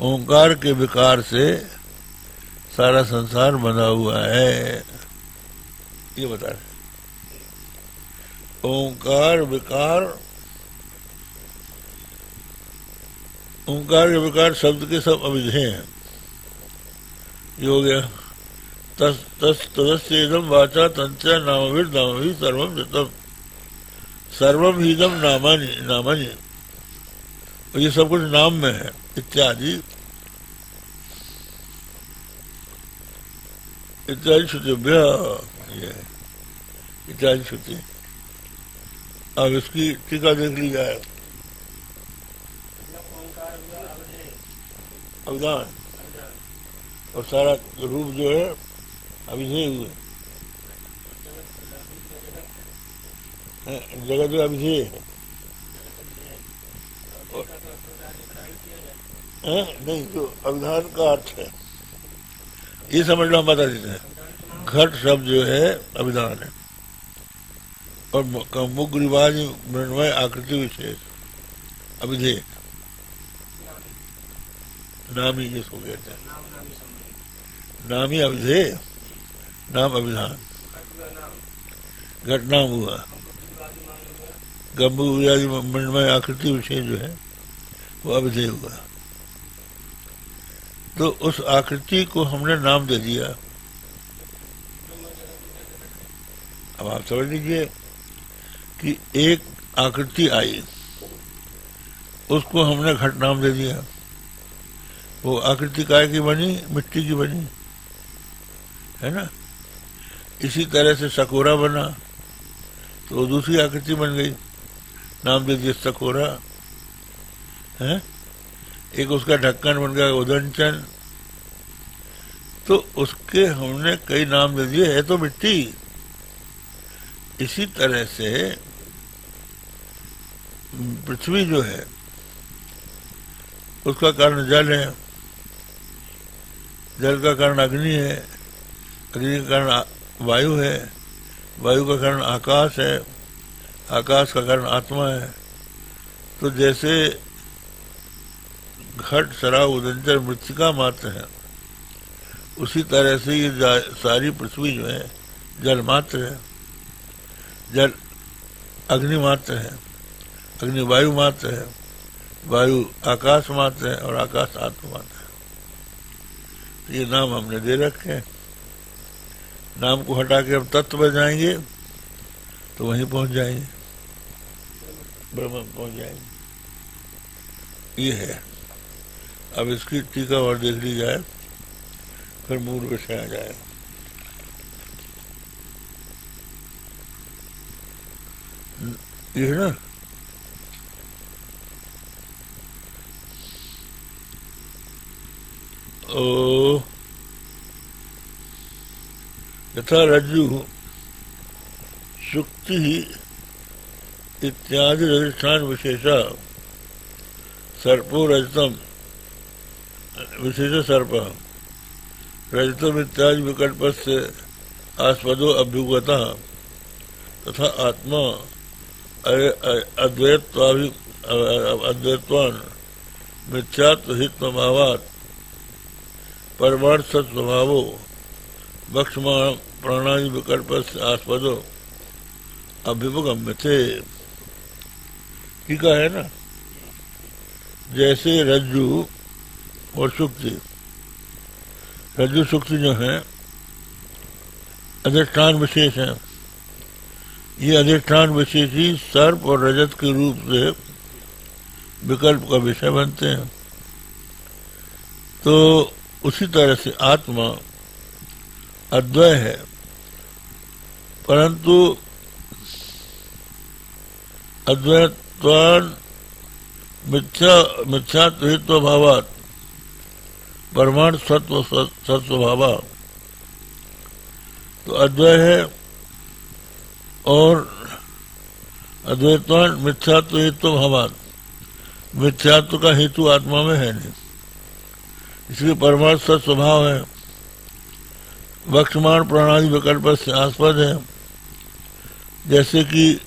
ओंकार के विकार से सारा संसार बना हुआ है, ये बता रहे। ओंकार विकार, ओंकार के विकार शब्द के सब अविधेय हैं। ये हो गया तदस्येदम वाचा तंत्र नामभिर नामभिः सर्वम जतम सर्वम हीदम नामानि नामानि, ये सब कुछ नाम में है इत्यादि इत्यादि श्रुतिभ्य, ये इत्यादि श्रुति। अब इसकी टीका देख ली जाए। अवधान और सारा रूप जो है अभिधेय हुए, जगत जो अभिधेय है नहीं, तो अवधान का अर्थ है ये समझ लो, हम बता देते हैं। घट शब्द जो है अभिधान है, और मुख रिवाज मृण्मय आकृति विशेष अभिधेय नामी, जिसको कहते हैं नामी अभिधेय, नाम अभिधान। घट नाम हुआ, गंभू आदि मृण्मय आकृति विशेष जो है वो अभिधेय हुआ। तो उस आकृति को हमने नाम दे दिया। अब आप समझ लीजिए कि एक आकृति आई, उसको हमने घट नाम दे दिया। वो आकृति काय की बनी? मिट्टी की बनी, है ना। इसी तरह से सकोरा बना, तो वो दूसरी आकृति बन गई, नाम दे दिया सकोरा, है। एक उसका ढक्कन बन गया उदंचन, तो उसके हमने कई नाम दे दिए, है तो मिट्टी। इसी तरह से पृथ्वी जो है उसका कारण जल है, जल का कारण अग्नि है, अग्नि का कारण वायु है, वायु का कारण आकाश है, आकाश का कारण आत्मा है। तो जैसे घट शराब उदंचन मृतिका मात्र है, उसी तरह से ये सारी पृथ्वी जो है जल मात्र है, जल अग्नि मात्र है, अग्नि वायु मात्र है, वायु आकाश मात्र है, और आकाश आत्मा मात्र है। ये नाम हमने दे रखे हैं। नाम को हटा के हम तत्व में जाएंगे तो वहीं पहुंच जाएंगे, ब्रह्म में पहुंच जाएंगे। ये है। अब इसकी टीका और देख ली जाए, फिर मूल विषय आ जाए। ये है ना, यथा रज्जु शुक्ति इत्यादि रजिष्ठान विशेषा सर्पो रजतम विशेष सर्प रजतम इत्यादि विकल्प से आस्पदो अभ्युगता तथा आत्मा अद्वैत्वान मिथ्यात्व हितभावात् परमार्थ सत्स्वभावो बक्षमाण प्राणादि विकल्प से आस्पदो अभ्युपगम्यते। टीका है ना, जैसे रज्जु और सुक्ति, रज्जु सुक्ति जो है अधिष्ठान विशेष है। ये अधिष्ठान विशेष ही सर्प और रजत के रूप से विकल्प का विषय बनते हैं। तो उसी तरह से आत्मा अद्वय है, परंतु अद्वैत्वान मिथ्यात्व भावात् परमार्थ सत्स्वभाव, तो अद्वय है और अद्वैत्वान मिथ्यात्व हेतु भावात्, मिथ्यात्व का हेतु आत्मा में है नहीं, इसलिए परमार्थ सत्स्वभाव है। वक्षमाण प्राणादि विकल्प से आस्पद है। जैसे कि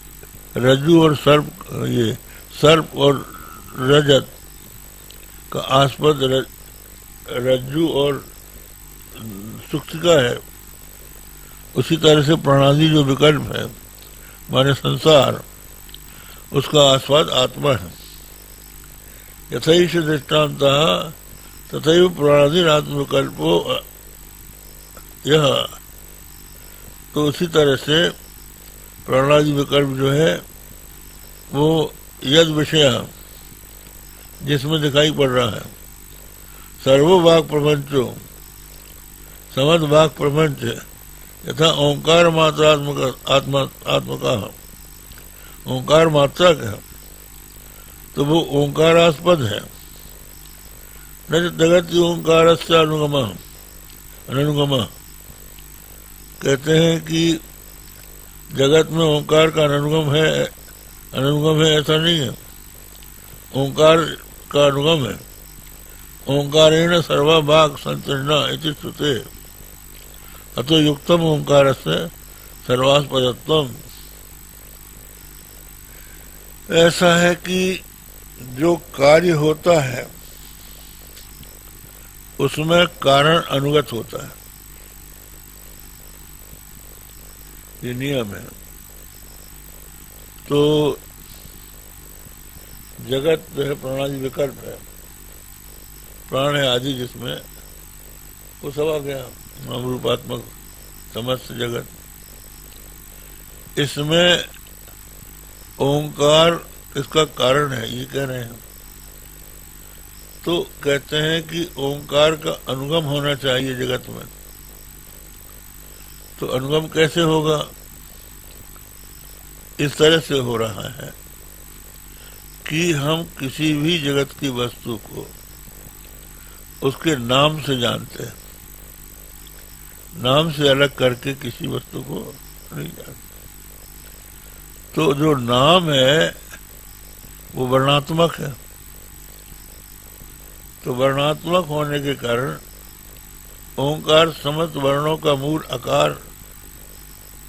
रज्जु और सर्प, ये सर्प और रजत का आस्पद रज्जु और सुक्तिका है, उसी तरह से प्राणादि जो विकल्प है माने संसार, उसका आस्पद आत्मा है। यथैष दृष्टान्तः तथैव प्राणादि आत्मविकल्पो यह, तो उसी तरह से प्राणादि विकल्प जो है वो यद विषय जिसमें दिखाई पड़ रहा है, सर्ववाक प्रपंचो, समस्त वाक प्रपंच यथा ओंकार आत्मका ओंकार मात्रक है, तो वो ओंकारास्पद है। न जगत ओंकार से अनुगम कहते हैं कि जगत में ओंकार का अनुगम है ऐसा नहीं है, ओंकार का अनुगम है। ओंकारेण सर्वभाग संतृष्णा इति श्रुते अतो युक्तम ओंकार से सर्वास्पदत्वम। ऐसा है कि जो कार्य होता है उसमें कारण अनुगत होता है, ये नियम है। तो जगत जो है प्रणादि विकल्प है, प्राण है आदि जिसमें, वो सब आ गया नाम रूपात्मक समस्त जगत। इसमें ओंकार इसका कारण है, ये कह रहे हैं। तो कहते हैं कि ओंकार का अनुगम होना चाहिए जगत में। तो अनुगम कैसे होगा? इस तरह से हो रहा है कि हम किसी भी जगत की वस्तु को उसके नाम से जानते हैं, नाम से अलग करके किसी वस्तु को नहीं जानते। तो जो नाम है वो वर्णात्मक है, तो वर्णात्मक होने के कारण ओंकार समस्त वर्णों का मूल आकार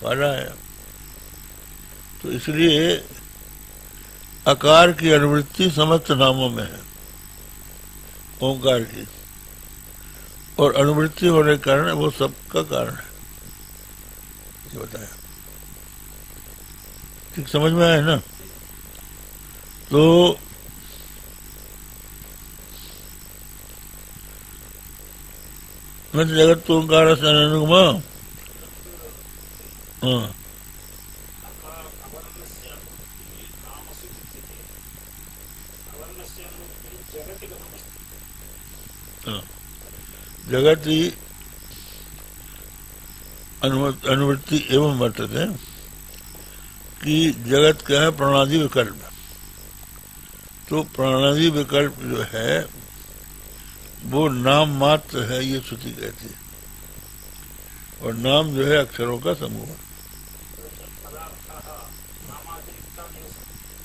वाला है। तो इसलिए आकार की अनुवृत्ति समस्त नामों में है ओंकार की, और अनुवृत्ति होने के कारण वो सबका कारण है, ये बताया। ठीक समझ में आया ना? तो मैं जगत तो ओंकार से अनुगमा, हाँ, जगत ही अनुवृत्ति एवं वर्तते कि जगत क्या है? प्राणादि विकल्प। तो प्राणादि विकल्प जो है वो नाम मात्र है, ये श्रुति कहती है, और नाम जो है अक्षरों का समूह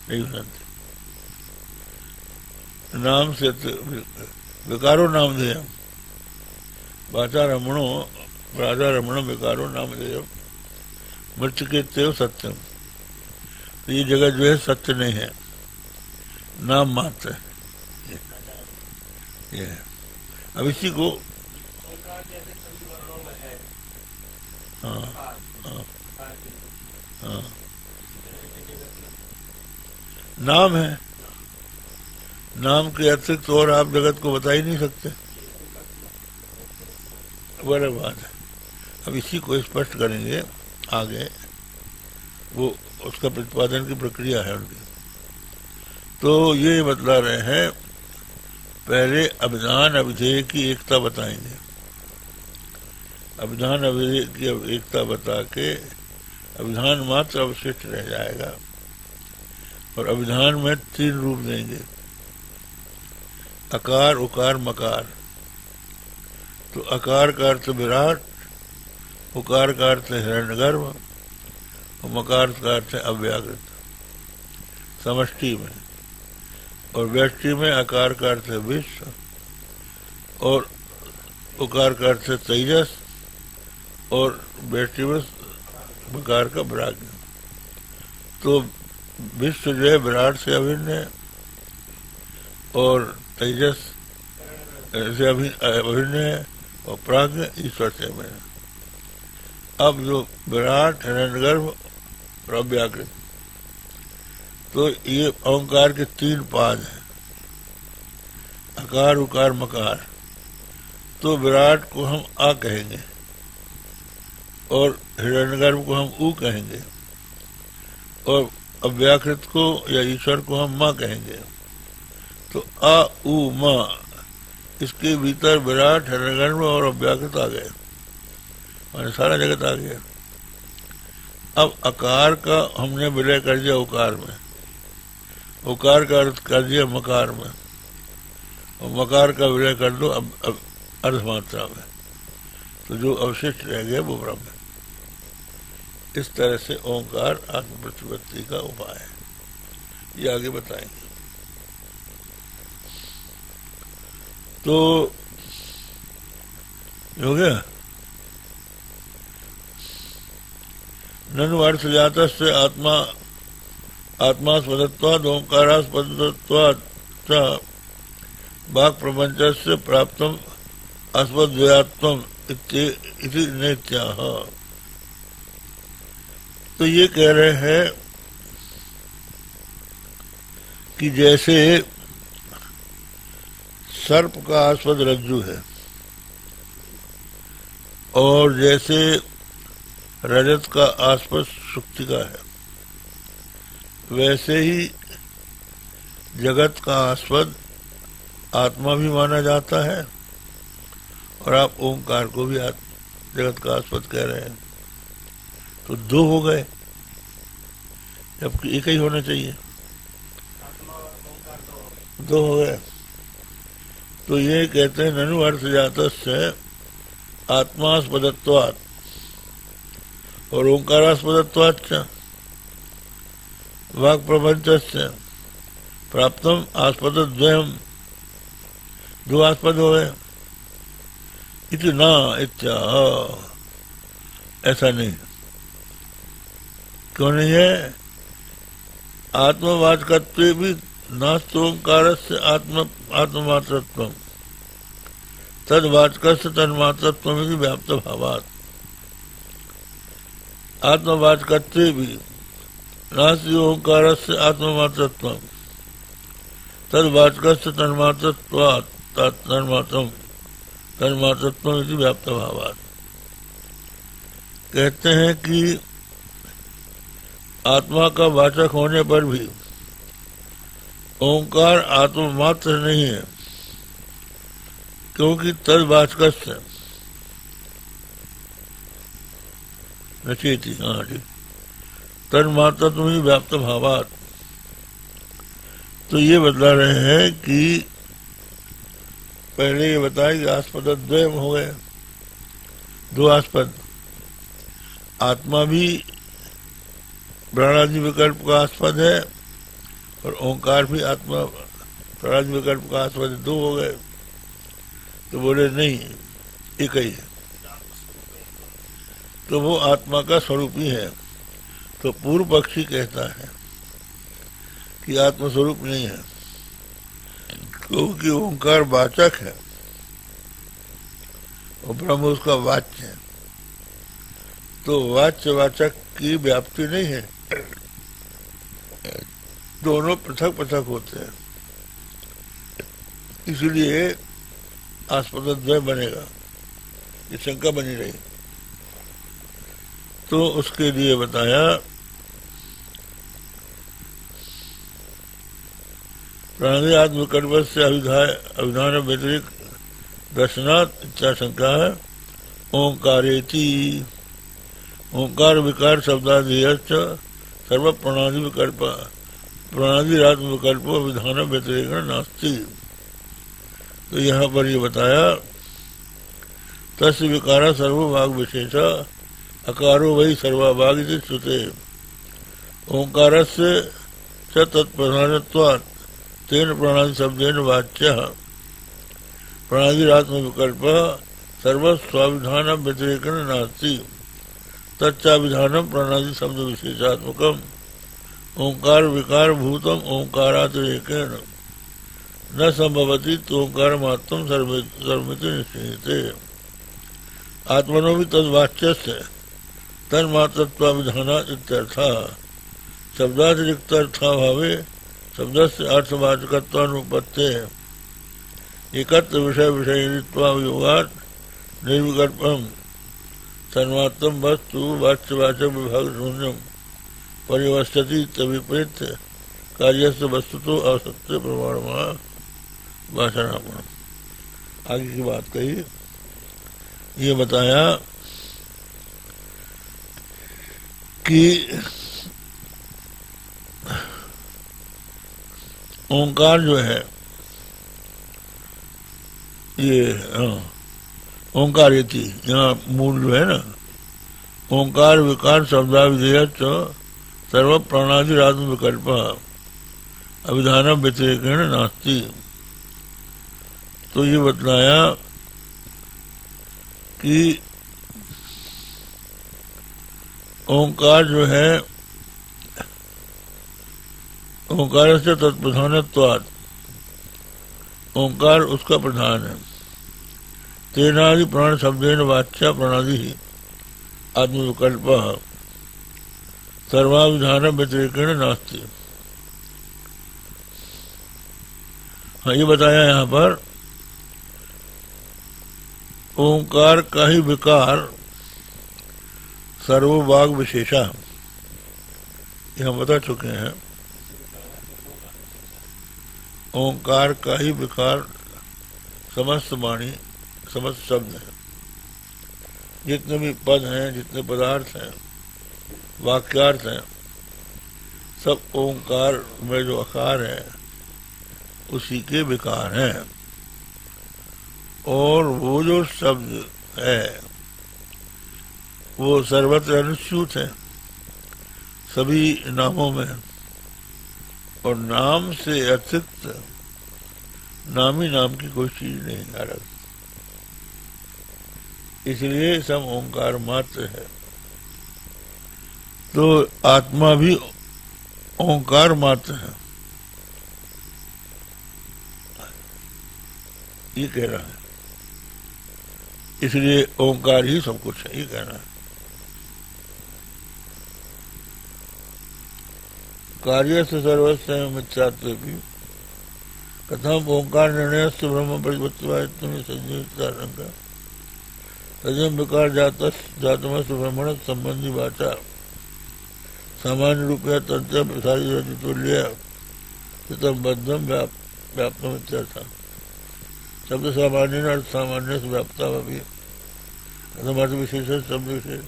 नहीं जानते। नाम से विकारो नाम दे, वाचारमणो राजारमण विकारो नाम दे मृत्यु के तेव सत्यम। तो ये जगह जो है सत्य नहीं है, नाम मात्र है। ये अब इसी को हाँ हाँ हाँ नाम है, नाम के अतिरिक्त और आप जगत को बता ही नहीं सकते, बड़ा बात है। अब इसी को स्पष्ट करेंगे आगे, वो उसका प्रतिपादन की प्रक्रिया है उनकी। तो ये बतला रहे हैं, पहले अभिधान अभिधेय की एकता बताएंगे। अभिधान अभिधेय की एकता बता के अभिधान मात्र अवशिष्ट रह जाएगा, और अभिधान में 3 रूप देंगे, अकार उकार मकार। तो अकार का अर्थ विराट, उकार का अर्थ हिरण्यगर्भ, और मकार का अर्थ अव्याकृत समष्टि में, और व्यष्टि में अकार का अर्थ है विश्व, और उकार का अर्थ है तेजस, और व्यष्टि में मकार का विराग। तो विश्व जो है विराट से अभिन्न है, और तेजस से अभिन्न है, और प्राज्ञ ईश्वर से अभिन्न है। अब जो विराट हिरण्यगर्भ और अव्याकृत, तो ये ओंकार के 3 पाद हैं, अकार उकार मकार। तो विराट को हम आ कहेंगे, और हिरण्यगर्भ को हम ऊ कहेंगे, और अव्याकृत को या ईश्वर को हम माँ कहेंगे। तो आ उ माँ, इसके भीतर विराट, हिरण्यगर्भ और अव्याकृत आ गए, माने सारा जगत आ गया। अब आकार का हमने विलय कर दिया उकार में, उकार का अर्थ कर दिया मकार में, और मकार का विलय कर दो अब अर्धमात्रा में, तो जो अवशिष्ट रह गया वो ब्रह्म है। इस तरह से ओंकार आत्म प्रतिपत्ति का उपाय है, ये आगे बताएंगे। तो हो गया। ननु अर्थ जाता से आत्मा आत्मास्पदत्वाद ओंकारास्पदत्वाद वाक् प्रपंच से प्राप्तम अस्मद्वयात्मम इति नेत्याह। तो ये कह रहे हैं कि जैसे सर्प का आस्पद रज्जु है, और जैसे रजत का आस्पद सुक्तिका है, वैसे ही जगत का आस्पद आत्मा भी माना जाता है, और आप ओंकार को भी जगत का आस्पद कह रहे हैं। तो दो हो गए, जबकि एक ही होना चाहिए, दो हो गए। तो ये कहते हैं ननु अर्थ जातस्य आत्मास्पदत्वात् और ओंकारास्पदत्वाच्च वाक् प्रपंचस्य प्राप्तम आस्पदद्वयम्, दो आस्पद हो गए। इति न इत्याह, ऐसा नहीं। क्यों नहीं है? आत्मवाचकत्व भी नास्तोंकारस्य आत्ममात्रत्वम् तद्वाचकस्य तन्मात्रत्वमिति व्याप्त भावात्। आत्मवाचकत्व भी नास्ति ओंकारस्य आत्ममात्रत्वम् तद्वाचकस्य तन्मात्रत्वात् तन्मात्रत्वमिति व्याप्त भावात्। कहते हैं कि आत्मा का वाचक होने पर भी ओंकार आत्ममात्र नहीं है, क्योंकि तद्वाचकस्य नचेति, हाँ ठीक, तन्मात्रत्वमिति व्याप्त भावात्। तो ये बतला रहे हैं कि पहले ये बताया कि आस्पद द्वयम हो गए, दो आस्पद। आत्मा भी प्राणादि विकल्प का आस्पद है, और ओंकार भी आत्मा प्राणादि विकल्प का आस्पद, दो हो गए। तो बोले नहीं, एक ही है, तो वो आत्मा का स्वरूप ही है। तो पूर्व पक्षी कहता है कि आत्मस्वरूप नहीं है, क्योंकि ओंकार वाचक है और ब्रह्म उसका वाच्य है। तो वाच्य वाचक की व्याप्ति नहीं है, दोनों पृथक पृथक होते हैं, इसलिए आस्पदद्वय बनेगा, ये शंका बनी रही। तो उसके लिए बताया प्राणी आत्मकल्प से अभिधान व्यतिरिक दर्शनात् इत्याशंका है। ओंकारेति, ओंकार विकार शब्दादिश्च सर्व प्रणादि विकल्प प्रणादिरात्म विकल्प विधान व्यतिरेक नास्ति। तो यहाँ पर ये बताया तस्य विकार सर्वभाग विशेष अकारो वही सर्वाभाग इति श्रुते ओंकारस्य च तत्प्रधानत्वात् तेन प्रणादि शब्देन वाच्यः प्रणादिरात्म विकल्प सर्वस्वाभिधान व्यतिरेक नास्ति तच्चाभिधानम प्रणादि शब्द विशेषात्मकम ओंकार विकार भूतम ओंकारातिरेकेण न संभवति तोंकार मात्रम सर्वमिति निश्चयते। आत्मनो भी तद्वाच्यस्य तन्मात्रत्वाभिधानात् इत्यर्थः शब्दातिरिक्तार्थाभावे शब्दस्य अर्थवाचकत्वानुपत्तेः एकत्र विषय विषयित्वाभियोगात् निर्विकल्पम् सर्वात्म वस्तु वाच्यवाचक विभाग शून्यम परिवस्थिति तविपरीत कार्य से वस्तु तो असत्य प्रमाण वासनापन। आगे की बात कही, ये बताया कि ओंकार जो है ये ओंकार ये थी यहाँ मूल जो है ना, ओंकार विकार शब्दाविधेय सर्व प्राणादिरात्म विकल्प अभिधान व्यतिरेकेण नास्ति। तो ये बतलाया कि ओंकार जो है ओंकार से तत्प्रधानत्वात्, ओंकार उसका प्रधान है। तेनादि प्राण शब्देन वाच्या प्राणादि ही आत्मविकल्प सर्वाविधान व्यतिरेकेण नास्ति। हाँ, ये बताया यहाँ पर ओंकार का ही विकार सर्ववाग विशेषा, ये हम बता चुके हैं। ओंकार का ही विकार समस्त वाणी समस्त शब्द है, जितने भी पद हैं, जितने पदार्थ हैं, वाक्यार्थ हैं, सब ओंकार में जो आकार है उसी के विकार हैं। और वो जो शब्द है वो सर्वत्र अनुच्युत है सभी नामों में, और नाम से अतिरिक्त नामी नाम की कोई चीज नहीं अलग, इसलिए सब ओंकार मात्र है। तो आत्मा भी ओंकार मात्र है, ये कह रहा है। इसलिए ओंकार ही सब कुछ है, ये कहना है। कार्य से सर्वस्व मिथ्यात्व भी कथम ओंकार निर्णय से ब्रह्म परिवर्तन संजीवता तजम विकार जातमस ब्रह्मण संबंधी वाचा सामान्य रूपया तंत्र प्रसारित तुल्य बद्धम व्याप्तम इत्यर्थ। शब्द सामान्य अर्थ सामान्य से व्याप्ता भी कथम अर्थ विशेष शब्द विशेष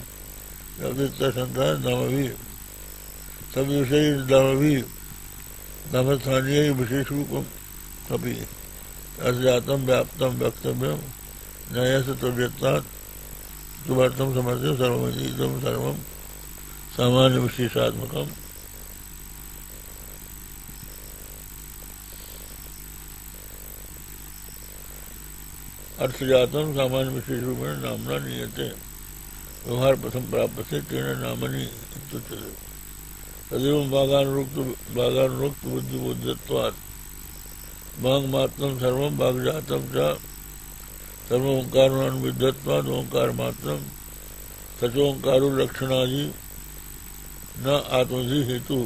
शब्द शंका नाम भी शब्द विषय नाम भी नाम स्थानीय विशेष रूपम कभी अर्जातम व्याप्तम वक्तव्यम न्याय से तुल्यता तुमर्थम समर्थ्य सर्वमिदं सर्वम सामान्य विशेषात्मकम। अर्थजातम सामान्य विशेष रूप में नामना नियते व्यवहार प्रथम प्राप्त से तेन नामनी तदेव भागानुरुक्त बुद्धि बोधत्वात् भाग मात्रम सर्वम भाग जातम च सर्व ओंकारान्विद्धत्वात् ओंकार मात्रम सचोंकारो लक्षणादि न आत्मधि हेतु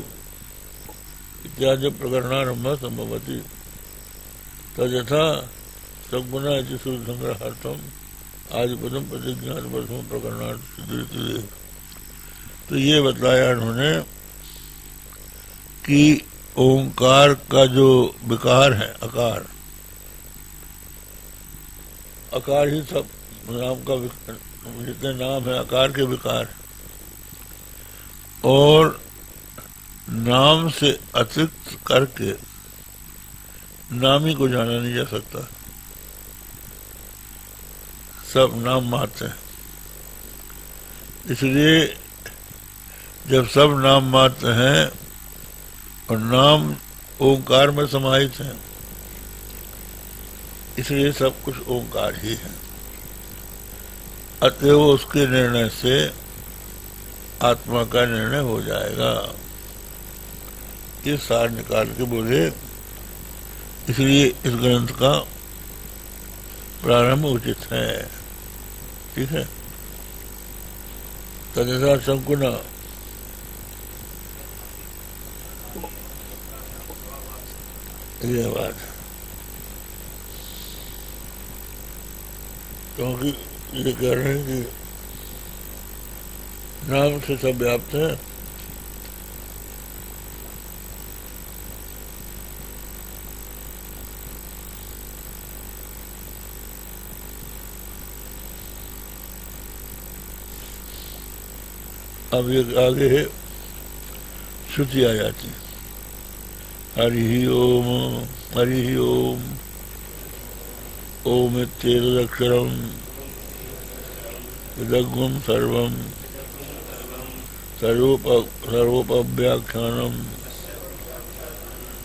इत्यादि प्रकरणारंभ संभवति तथा सगुणा इति संग्रहार्थम आदिपदम प्रतिज्ञात प्रथम प्रकरणार्थ सिद्धि। तो ये बतलाया उन्होंने कि ओंकार का जो विकार है आकार, आकार ही सब नाम का जितने नाम है आकार के विकार, और नाम से अतिरिक्त करके नामी को जाना नहीं जा सकता, सब नाम मात्र है। इसलिए जब सब नाम मात्र हैं और नाम ओंकार में समाहित है, इसलिए सब कुछ ओंकार ही है। अतएव उसके निर्णय से आत्मा का निर्णय हो जाएगा, ये सार निकाल के बोले। इसलिए इस ग्रंथ का प्रारंभ उचित है, ठीक है। तदनुसार संकुना ये बात, क्योंकि ये कह रहे हैं कि नाम से सब व्याप्त है। अब ये आगे है श्रुति आ जाती। हरि ओम, हरि ओम, ओम इत्येतदक्षरम् इदग्गुं सर्वं सर्वोपव्याख्यानम्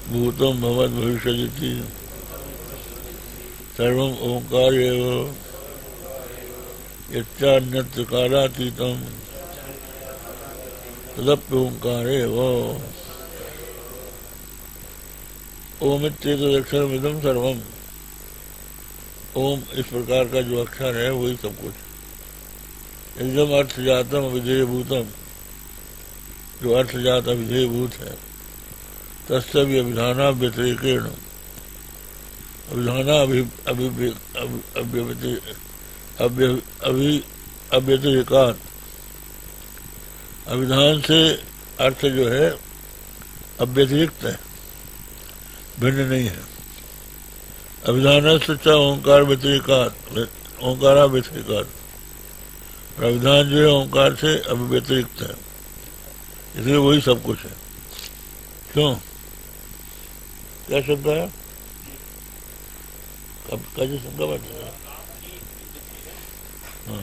भूतं भवद् भविष्यदिति सर्वम् ओंकार एव यच्चान्यत्र कालातीतं तदप्योंकार एव। ओम इत्येतदक्षरम् इदं सर्वम्, ओम इस प्रकार का जो अक्षर है वही सब कुछ। एकदम अर्थ जातम अविधेय भूतम, जो अर्थ जात अविधेय भूत है। तस्य भी अभिधाना व्यतिरेकेण, अभिधाना अव्यतिरेकात, अभिधान से अर्थ जो है अव्यतिरिक्त है, भिन्न नहीं है। अभिधान सच्चा ओंकार व्यतिरिकात, ओंकारा व्यतिरिकात, अभिधान जो है ओंकार से अव्यतिरिक्त है, इसलिए वही सब कुछ है। क्यों, क्या शब्द है? कब कैसे शब्द बनता है? हाँ,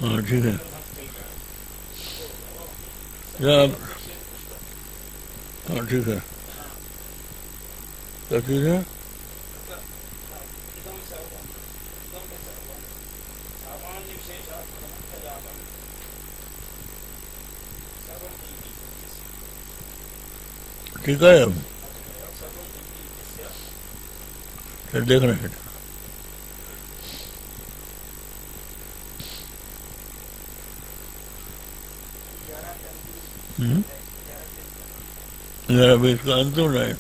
हाँ ठीक है। हाँ ठीक है, क्या चीज है? ठीक है, अब फिर देख रहे हैं। अभी इसका अंतिम लाइन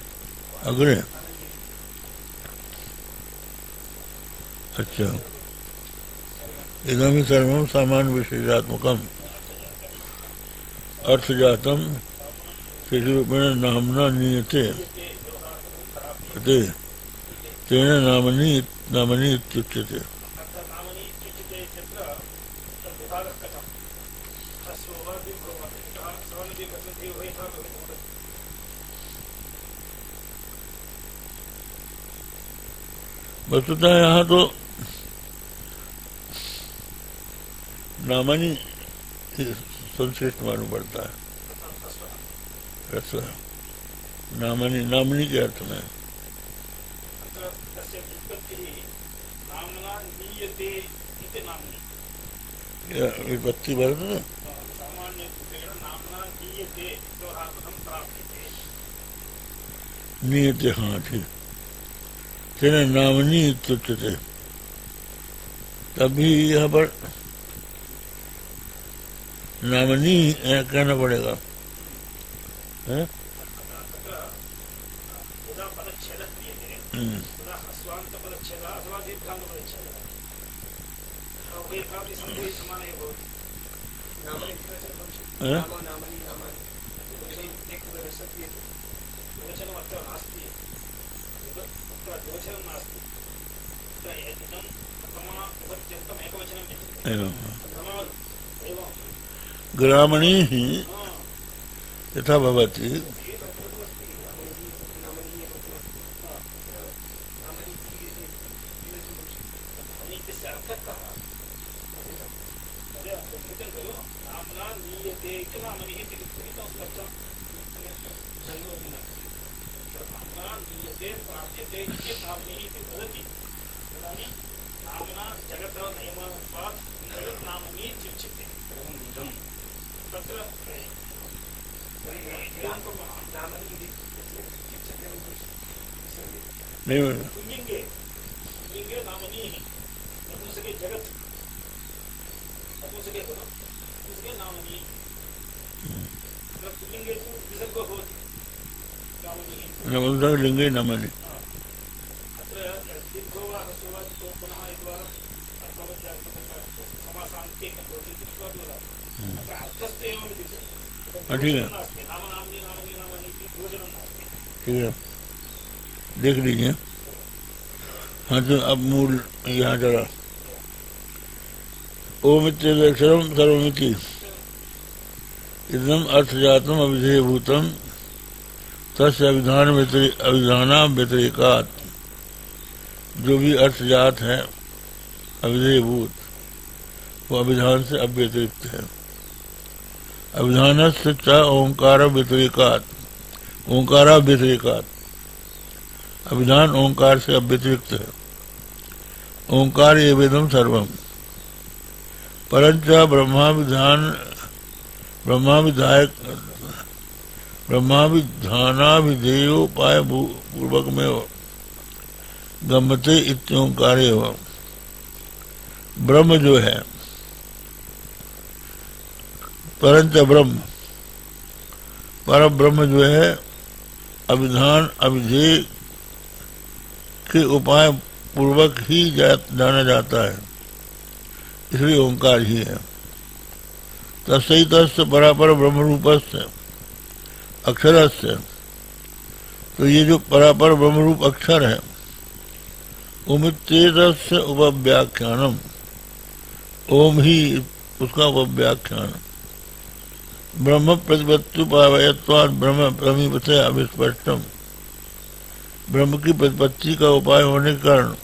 अगले। अच्छा, इदम ही सर्वम सामान्य विशेषात्मकम अर्थजातम शिशुरूपेण नामना नीयते तेन नामनी इत्युच्यते। वस्तुतः यहाँ तो नामनी संश्लिष्ट मालूम पड़ता है। नामनी, नामनी के अर्थ में विपत्ति वर्त नियते। हाँ ठीक, तेना नामनी इत्युच्यते। तभी यहाँ पर नामनी कहना पड़ेगा है? हैं? एवं ग्रामणी ही यथा भवति नहीं नपुंसक लिंगे नमनि ठीक है ठीक है देख लीजिए। हाँ तो अब मूल यहाँ जरा ओमित्यक्षरम सर्वमिति इदम अर्थजातम अविधेयभूतम तस्य अभिधाना व्यतिरेकात। जो भी अर्थजात है अविधेयभूत वो अभिधान से अव्यतिरिक्त है। अभिधान से च ओंकार व्यतिरेकात ओंकारा व्यतिरेकात। अभिधान ओंकार से अव्यतिरिक्त है। ओंकार ये वेदम सर्वम परंच ब्रह्माविधानाभिधेयोपाय पूर्वक में गम्यते इत्योंकारे एवं। ब्रह्म जो है परंच ब्रह्म पर ब्रह्म जो है अभिधान अभिधेय के उपाय पूर्वक ही जाना जाता है, इसलिए ओंकार ही है। तस्सैत परापर ब्रह्म रूपस्य अक्षरस्य। तो ये जो परापर ब्रह्म रूप अक्षर है उमित्येतस्य उपव्याख्यानम ओम ही उसका उपव्याख्यान। ब्रह्म प्रतिपत्त्युपायत्वात् ब्रह्म समीपते अविस्पष्टम। ब्रह्म की प्रतिपत्ति का उपाय होने के कारण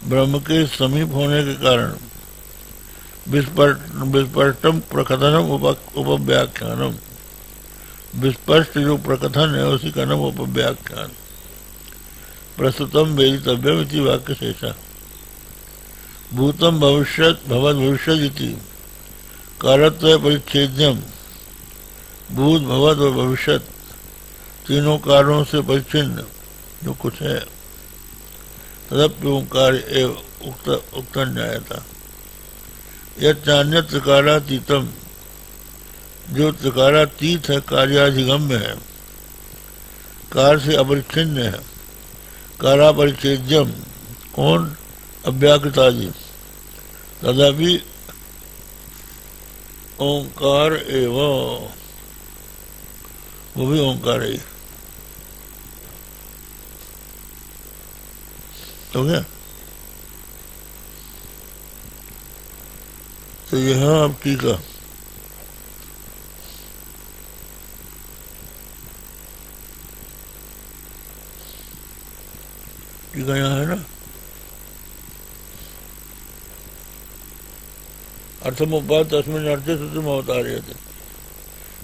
ब्रह्म के समीप होने के कारण विस्पष्टम प्रकथनम उपव्याख्यानम। विस्पष्ट जो प्रकथन है उसी का नाम उपव्याख्यान। प्रस्तुतम वेदितव्यम इति वाक्य शेषा। भूतम भविष्यत् भवद भविष्यदिति कालत्व परिच्छेद्यम। भूत भवद और भविष्यत तीनों कारणों से परिच्छिन्न जो कुछ है तदप्य ओंकार उक्त न्यायता। यह चान्य त्रिकालातीतम जो त्रिकालातीत है कार्याधिगम्य है कार से अपरिच्छिन्न है। काला परिच्छेद्यम कौन अव्याकृतादि तदापि ओंकार एवं वो भी ओंकार है। हो गया। तो यहाँ अब टीका यहाँ है ना। अर्थमुपात तस्मिन् अर्थे सूत्रम अवतार्यते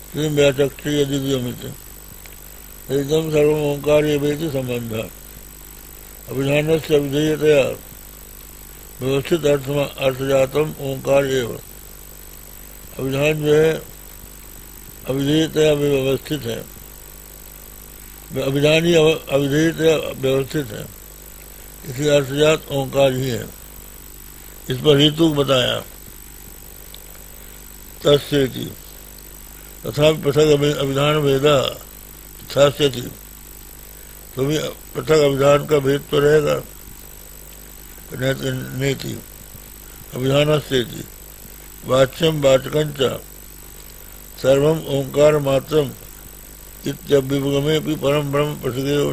तीन व्याचक्षे यदि द्विमित एकदम सर्वम ओंकार ये वेति संबंध अभिधान से अविधेयतया व्यवस्थित अर्थजातम ओंकार एवं। अभिधान जो है अविधेयतया व्यवस्थित है। अभिधान ही अविधेयतया व्यवस्थित है इसलिए अर्थजात ओंकार ही है। इस पर हेतु बताया तस्येति तथा पृथक अभिधान भेदा तथास्यति। तो भी पृथक अभिधान का भेद तो रहेगा। नेति अभिधानस्येति वाच्यम वाचकंच सर्वम ओंकार मात्रम इत्यभ्युपगमे भी परम ब्रह्म प्रसिद्धेव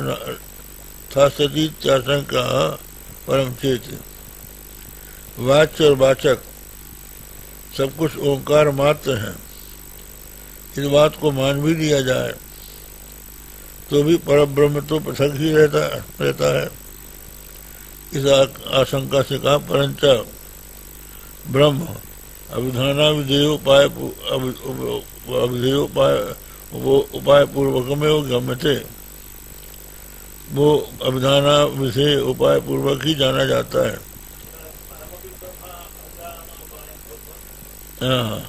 थास्यति इत्याशंका परम चेत। वाच्य और वाचक सब कुछ ओंकार मात्र है, इस बात को मान भी लिया जाए तो भी परब्रह्म तो पृथक ही रहता है। इस आशंका से कहा परंच ब्रह्म उपाय पूर्वक में वो गम्यते, वो अभिधाना विषय उपाय पूर्वक ही जाना जाता है। हाँ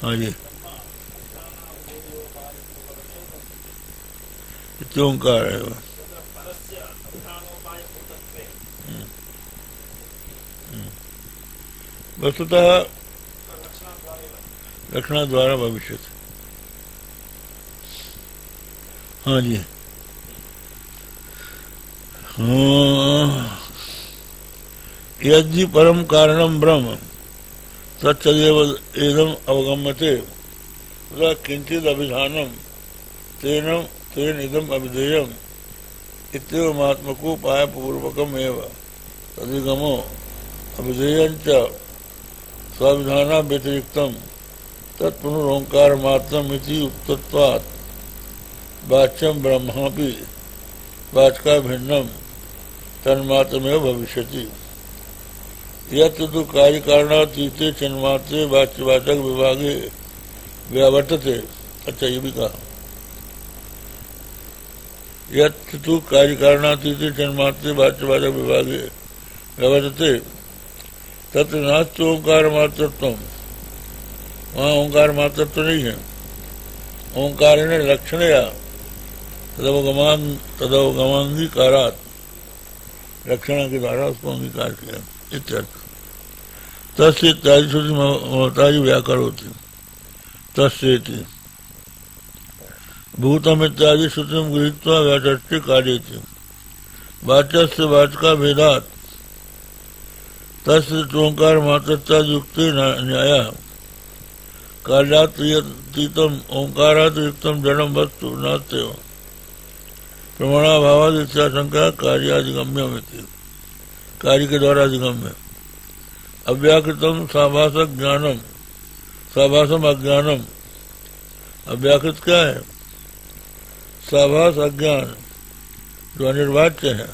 हाँ जी, ओंकार है वो। वस्तुतः रखना द्वारा भविष्य। हाँ जी, हाँ, यदि परम कारणम ब्रह्म तत्सदेव एदम अवगम्यते तथा किंचिद अभिधानम तेन इदम अभिधेयम इत्येवमात्मकोपाय पूर्वकम एव तदिगमो अभिधेयञ्च स्वाभिधाना व्यतिरिक्तम तत्पुनरोंकार मात्रम इति उक्तत्वात् वाच्यम ब्रह्मापि वाचका भिन्नम तन्मात्रमेव भविष्यति। यत्र तु कार्यकारणातीते चिन्मात्रे वाच्यवाचक विभागे व्यावर्तते। अच्छा, ये भी कहा यत्र तु कार्यकारणातीते चिन्मात्रे वाच्यवाचक विभागे व्यावर्तते तत्र नास्ति ओंकार मात्रत्वम्, वहाँ ओंकार मात्रत्व नहीं है। ओंकार ने लक्षणया तदवगमांगीकारात्, लक्षण के द्वारा उसको अंगीकार किया। इत्यर्थ तस्य इत्यादि श्रुति ममतादि व्याकरोति तस्येति भूतम इत्यादि श्रुतिम गृहीत्वा व्याचष्टे कार्येति वाच्यस्य वाचका भेदात् तस्य ओंकार मात्रता युक्ते न्यायः कार्यातीतम ओंकारात् युक्तम जड़म वस्तु नास्त्येव प्रमाणाभावाद इत्याशंका कार्याधिगम्यमिति, कार्य के द्वारा अधिगम्य। अव्याकृतम साभासक ज्ञानम, साभासम अज्ञानम। अव्याकृत क्या है? साभास अज्ञान जो अनिर्वाच्य है।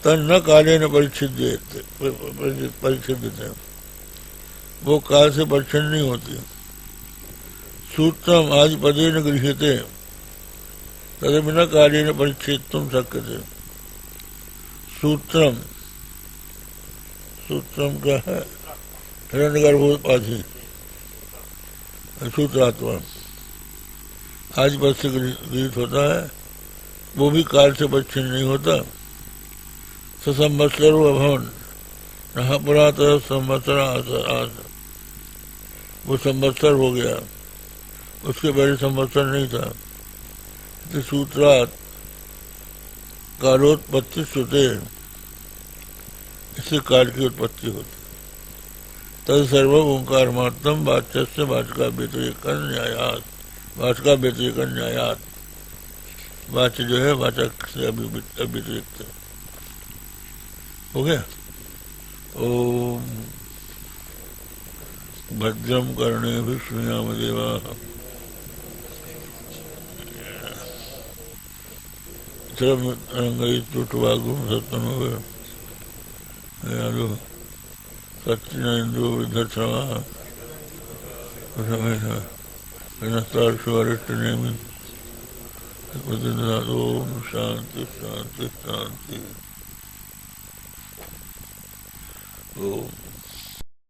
तन न काले न परिच्छिद्यते, वो काल से परिच्छिन्न नहीं होती। सूत्रम आदि पदे न गृह्यते तदपि न काले न परिच्छेदुम शक्यते। सूत्रम, सूत्रम क्या है? हिरण्यगर्भोपाधि, सूत्रात्मा आज पद से गृहीत होता है, वो भी काल से परिच्छिन्न नहीं होता। ससंवत्सरो अभवन नहा पुरात संवत्सर आस, वो संवत्सर हो गया, उसके पहले संवत्सर नहीं था। तो सूत्रात कालोत्पत्ति श्रुते, इससे काल की उत्पत्ति होती। तद सर्व ओंकार मात्रम वाच्यस्य वाचका व्यतिरेक न्यायात, वाचका व्यतिरेक न्यायात। वाच्य जो है वाचक से अव्यतिरिक्त हो गया। ओम भद्रम कर्णेभिः शृणुयामदेवाः रंगुम सत्तनो सच्चिनेन्द्रो वृद्धक्षमा वरिष्ठनेमि। ओम शांति शांति शांति। ओम